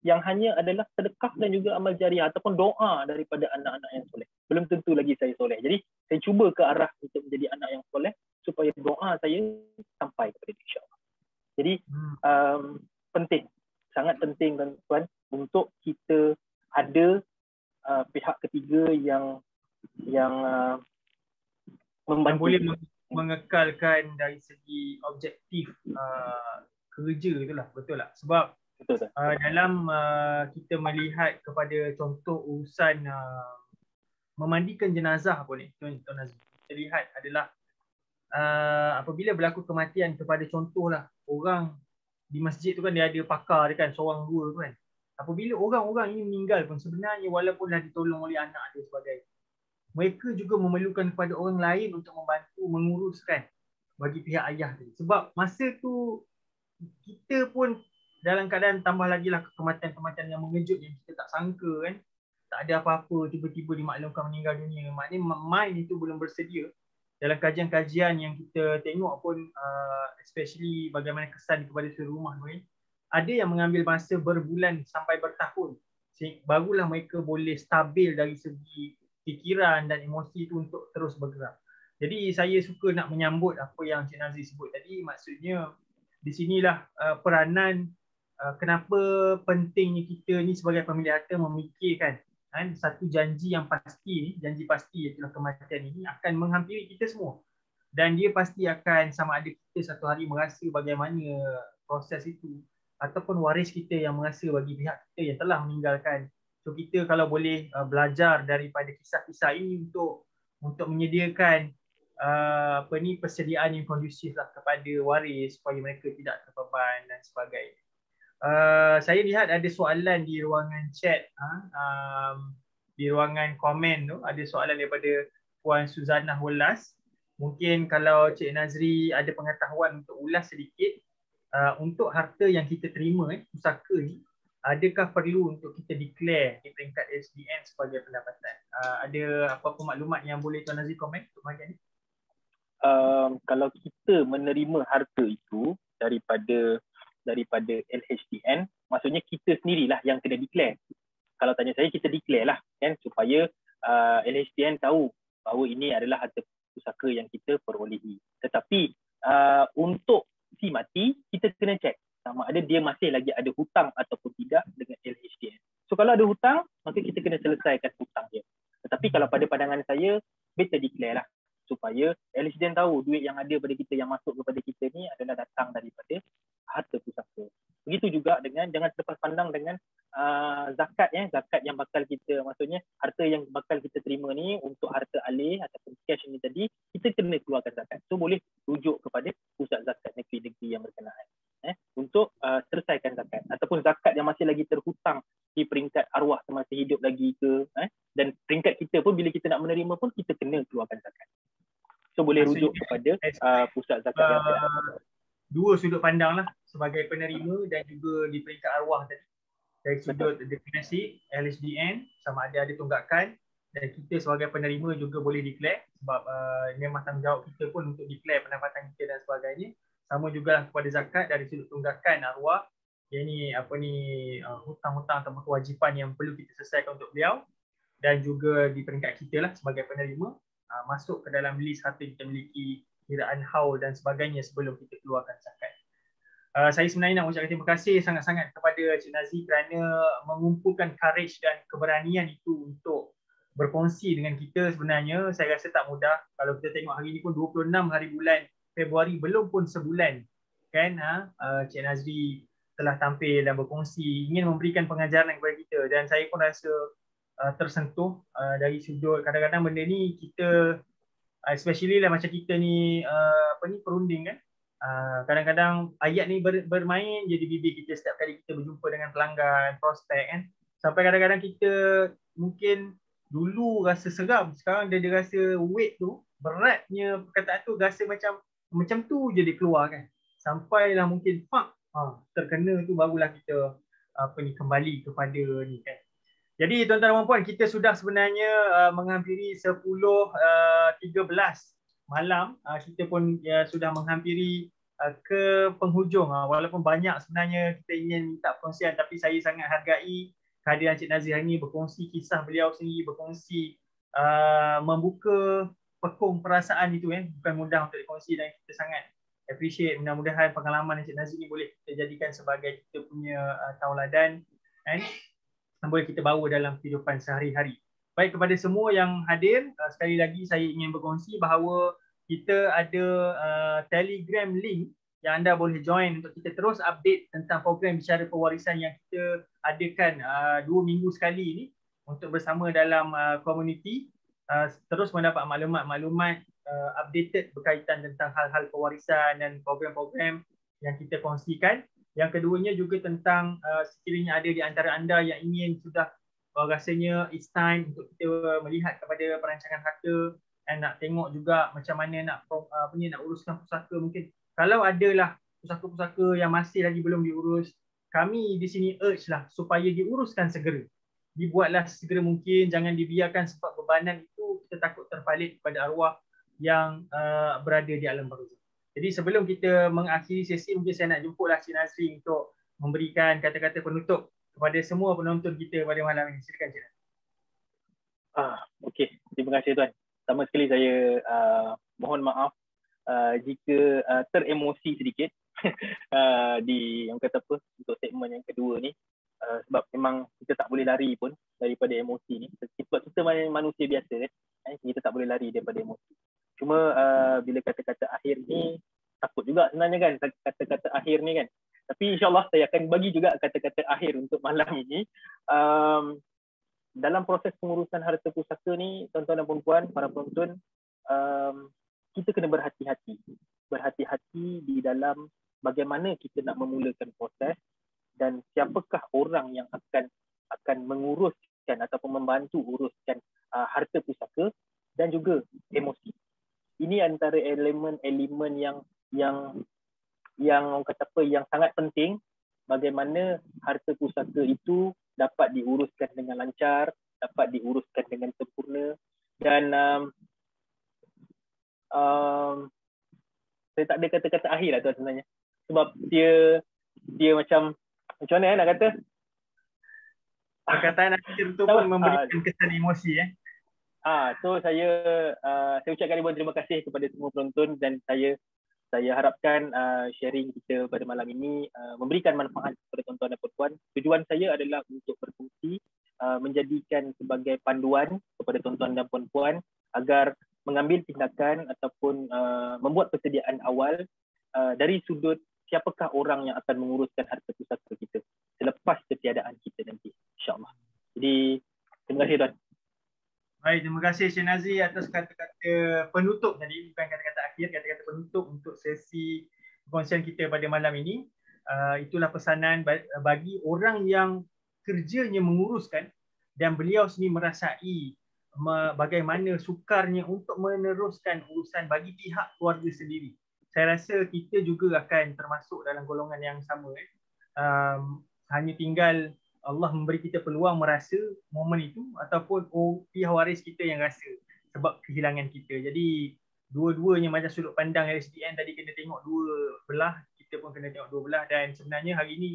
yang hanya adalah sedekah dan juga amal jariah ataupun doa daripada anak-anak yang soleh. Belum tentu lagi saya soleh. Jadi saya cuba ke arah untuk menjadi anak yang soleh supaya doa saya sampai kepada dia, insya-Allah. Jadi penting, sangat penting tuan-tuan untuk kita ada pihak ketiga yang membantu, boleh mengekalkan dari segi objektif kerja itulah, betul tak? Sebab dalam kita melihat kepada contoh urusan memandikan jenazah pun ni, Tuan Nazri, kita lihat adalah apabila berlaku kematian kepada contohlah orang di masjid tu kan, dia ada pakar dia kan, seorang dua tu kan. Apabila orang-orang ini meninggal pun sebenarnya walaupun dah ditolong oleh anak dia sebagainya, mereka juga memerlukan kepada orang lain untuk membantu menguruskan bagi pihak ayah tadi. Sebab masa tu kita pun dalam keadaan tambah lagi lah kematian-kematian yang mengejut yang kita tak sangka kan. Tak ada apa-apa, tiba-tiba dimaklumkan meninggal dunia. Maknanya mind itu belum bersedia. Dalam kajian-kajian yang kita tengok pun, especially bagaimana kesan kepada suri rumah ni, ada yang mengambil masa berbulan sampai bertahun. Barulah mereka boleh stabil dari segi fikiran dan emosi itu untuk terus bergerak. Jadi saya suka nak menyambut apa yang Cik Nazri sebut tadi. Maksudnya di sinilah peranan kenapa pentingnya kita ni sebagai pemilik harta memikirkan satu janji yang pasti ni, janji pasti iaitu kematian ini akan menghampiri kita semua. Dan dia pasti akan sama ada kita satu hari merasa bagaimana proses itu ataupun waris kita yang merasa bagi pihak kita yang telah meninggalkan. So kita kalau boleh belajar daripada kisah-kisah ini untuk menyediakan persediaan yang kondusif lah kepada waris supaya mereka tidak terbeban dan sebagainya. Saya lihat ada soalan di ruangan chat, di ruangan komen tu ada soalan daripada Puan Suzanah Welas. Mungkin kalau Cik Nazri ada pengetahuan untuk ulas sedikit, untuk harta yang kita terima pusaka ni, adakah perlu untuk kita declare di peringkat SDN sebagai pendapatan? Ada apa-apa maklumat yang boleh Tuan Nazri komen untuk bahagian ni? Kalau kita menerima harta itu daripada LHDN, maksudnya kita sendirilah yang kena declare. Kalau tanya saya, kita declare lah kan, supaya LHDN tahu bahawa ini adalah harta pusaka yang kita perolehi. Tetapi untuk si mati, kita kena cek sama ada dia masih lagi ada hutang ataupun tidak dengan LHDN. So kalau ada hutang, maka kita kena selesaikan hutang dia. Tetapi kalau pada pandangan saya, better declare lah, supaya LHDN tahu duit yang ada pada kita, yang masuk kepada kita ni adalah datang daripada harta pusaka. Begitu juga dengan, jangan terlepas pandang dengan zakat yang bakal kita, maksudnya harta yang bakal kita terima ni untuk harta alih ataupun cash ini tadi, kita kena keluarkan zakat. So boleh rujuk kepada pusat zakat negeri-negeri yang berkenaan untuk selesaikan zakat, ataupun zakat yang masih lagi terhutang di peringkat arwah semasa hidup lagi ke, dan peringkat kita pun bila kita nak menerima pun kita kena keluarkan zakat. So boleh rujuk kepada pusat zakat yang ada. Dua sudut pandang lah sebagai penerima dan juga di peringkat arwah tadi. Dari sudut definisi LHDN sama ada tunggakan, dan kita sebagai penerima juga boleh declare sebab memang tanggungjawab kita pun untuk declare pendapatan kita dan sebagainya. Sama juga kepada zakat dari sudut tunggakan arwah, yang ni hutang-hutang atau kewajipan yang perlu kita selesaikan untuk beliau, dan juga di peringkat kita lah sebagai penerima masuk ke dalam list harta kita miliki, kiraan haul dan sebagainya sebelum kita keluarkan zakat. Saya sebenarnya nak ucapkan terima kasih sangat-sangat kepada Cik Nazri kerana mengumpulkan courage dan keberanian itu untuk berkongsi dengan kita. Sebenarnya saya rasa tak mudah. Kalau kita tengok hari ini pun 26 hari bulan Februari, belum pun sebulan kan, Cik Nazri telah tampil dan berkongsi, ingin memberikan pengajaran kepada kita, dan saya pun rasa tersentuh dari sudut kadang-kadang benda ni kita, especially lah macam kita ni perunding kan, kadang-kadang ayat ni bermain jadi bibir kita setiap kali kita berjumpa dengan pelanggan, prospek kan, sampai kadang-kadang kita mungkin dulu rasa seram, sekarang dia rasa weight tu, beratnya perkataan tu rasa macam tu je dia keluar kan, sampailah mungkin terkena tu barulah kita kembali kepada ni kan. Jadi tuan-tuan dan puan, kita sudah sebenarnya menghampiri 10:13 malam. Kita pun sudah menghampiri ke penghujung. Walaupun banyak sebenarnya kita ingin minta perkongsian, tapi saya sangat hargai kehadiran Cik Nazir hari ini, berkongsi kisah beliau sendiri, berkongsi membuka pekung perasaan itu bukan mudah untuk dikongsi, dan kita sangat appreciate. Mudah-mudahan pengalaman Cik Nazir ini boleh kita jadikan sebagai kita punya tauladan yang boleh kita bawa dalam kehidupan sehari-hari. Baik, kepada semua yang hadir, sekali lagi saya ingin berkongsi bahawa kita ada Telegram link yang anda boleh join untuk kita terus update tentang program bicara pewarisan yang kita adakan 2 minggu sekali ini untuk bersama dalam komuniti, terus mendapat maklumat-maklumat updated berkaitan tentang hal-hal pewarisan dan program-program yang kita kongsikan. Yang keduanya juga tentang sekiranya ada di antara anda yang ingin sudah rasanya it's time untuk kita melihat kepada perancangan harta dan nak tengok juga macam mana nak uruskan pusaka. Mungkin kalau adalah pusaka-pusaka yang masih lagi belum diurus, kami di sini urge lah supaya diuruskan segera. Dibuatlah segera mungkin, jangan dibiarkan sebab bebanan itu kita takut terpalit kepada arwah yang berada di alam barzakh. Jadi sebelum kita mengakhiri sesi, mungkin saya nak jemputlah Cik Nazri untuk memberikan kata-kata penutup kepada semua penonton kita pada malam ini. Silakan Cik Nazri. Okey, terima kasih tuan. Pertama sekali saya mohon maaf jika teremosi sedikit di yang kata apa untuk segmen yang kedua ni, sebab memang kita tak boleh lari pun daripada emosi ni. Sebab kita manusia biasa kita tak boleh lari daripada emosi. Cuma bila kata-kata akhir ni takut juga sebenarnya kan, kata-kata akhir ni kan. Tapi insyaAllah saya akan bagi juga kata-kata akhir untuk malam ini. Dalam proses pengurusan harta pusaka ni, tuan-tuan dan puan-puan, para penonton, kita kena berhati-hati. Berhati-hati di dalam bagaimana kita nak memulakan proses dan siapakah orang yang akan menguruskan ataupun membantu uruskan harta pusaka dan juga emosi. Ini antara elemen-elemen yang kata apa, yang sangat penting bagaimana harta pusaka itu dapat diuruskan dengan lancar, dapat diuruskan dengan sempurna. Dan saya tak ada kata-kata akhir lah tuan sebenarnya, sebab dia macam mana nak kata, perkataan akhir tu pun memberikan kesan emosi So saya ucapkan ribuan terima kasih kepada semua penonton, dan saya harapkan sharing kita pada malam ini memberikan manfaat kepada tuan-tuan dan puan-puan. Tujuan saya adalah untuk berfungsi, menjadikan sebagai panduan kepada tuan-tuan dan puan-puan agar mengambil tindakan ataupun membuat persediaan awal dari sudut siapakah orang yang akan menguruskan harta pusaka kita selepas ketiadaan kita nanti, insyaAllah. Jadi terima kasih tuan. Baik, terima kasih Cik Nazri atas kata-kata penutup tadi, bukan kata-kata akhir, kata-kata penutup untuk sesi perkongsian kita pada malam ini. Itulah pesanan bagi orang yang kerjanya menguruskan, dan beliau sendiri merasai bagaimana sukarnya untuk meneruskan urusan bagi pihak keluarga sendiri. Saya rasa kita juga akan termasuk dalam golongan yang sama. Hanya tinggal Allah memberi kita peluang merasa momen itu, ataupun pihak waris kita yang rasa sebab kehilangan kita. Jadi dua-duanya macam sudut pandang SDN tadi kena tengok dua belah, kita pun kena tengok dua belah. Dan sebenarnya hari ini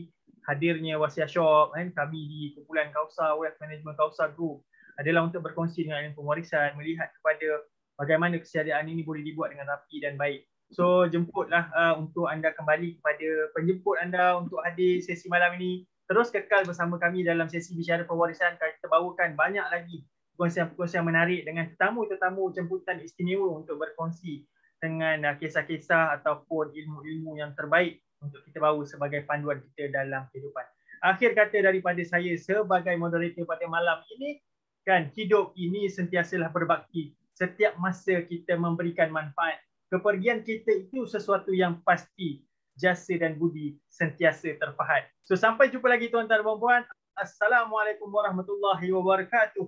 hadirnya Wasiat Shop kami di kumpulan Kausar Wealth Management Kausar Group adalah untuk berkongsi dengan ilmu pewarisan, melihat kepada bagaimana kesediaan ini boleh dibuat dengan rapi dan baik. So jemputlah untuk anda kembali kepada penjemput anda untuk hadir sesi malam ini. Terus kekal bersama kami dalam sesi bicara pewarisan. Kita bawakan banyak lagi perkongsian-perkongsian menarik dengan tetamu-tetamu jemputan istimewa untuk berkongsi dengan kisah-kisah ataupun ilmu-ilmu yang terbaik untuk kita bawa sebagai panduan kita dalam kehidupan. Akhir kata daripada saya sebagai moderator pada malam ini, kan, hidup ini sentiasalah berbakti. Setiap masa kita memberikan manfaat. Kepergian kita itu sesuatu yang pasti. Jasa dan budi sentiasa terpahat. So sampai jumpa lagi tuan-tuan dan puan-puan. Assalamualaikum warahmatullahi wabarakatuh.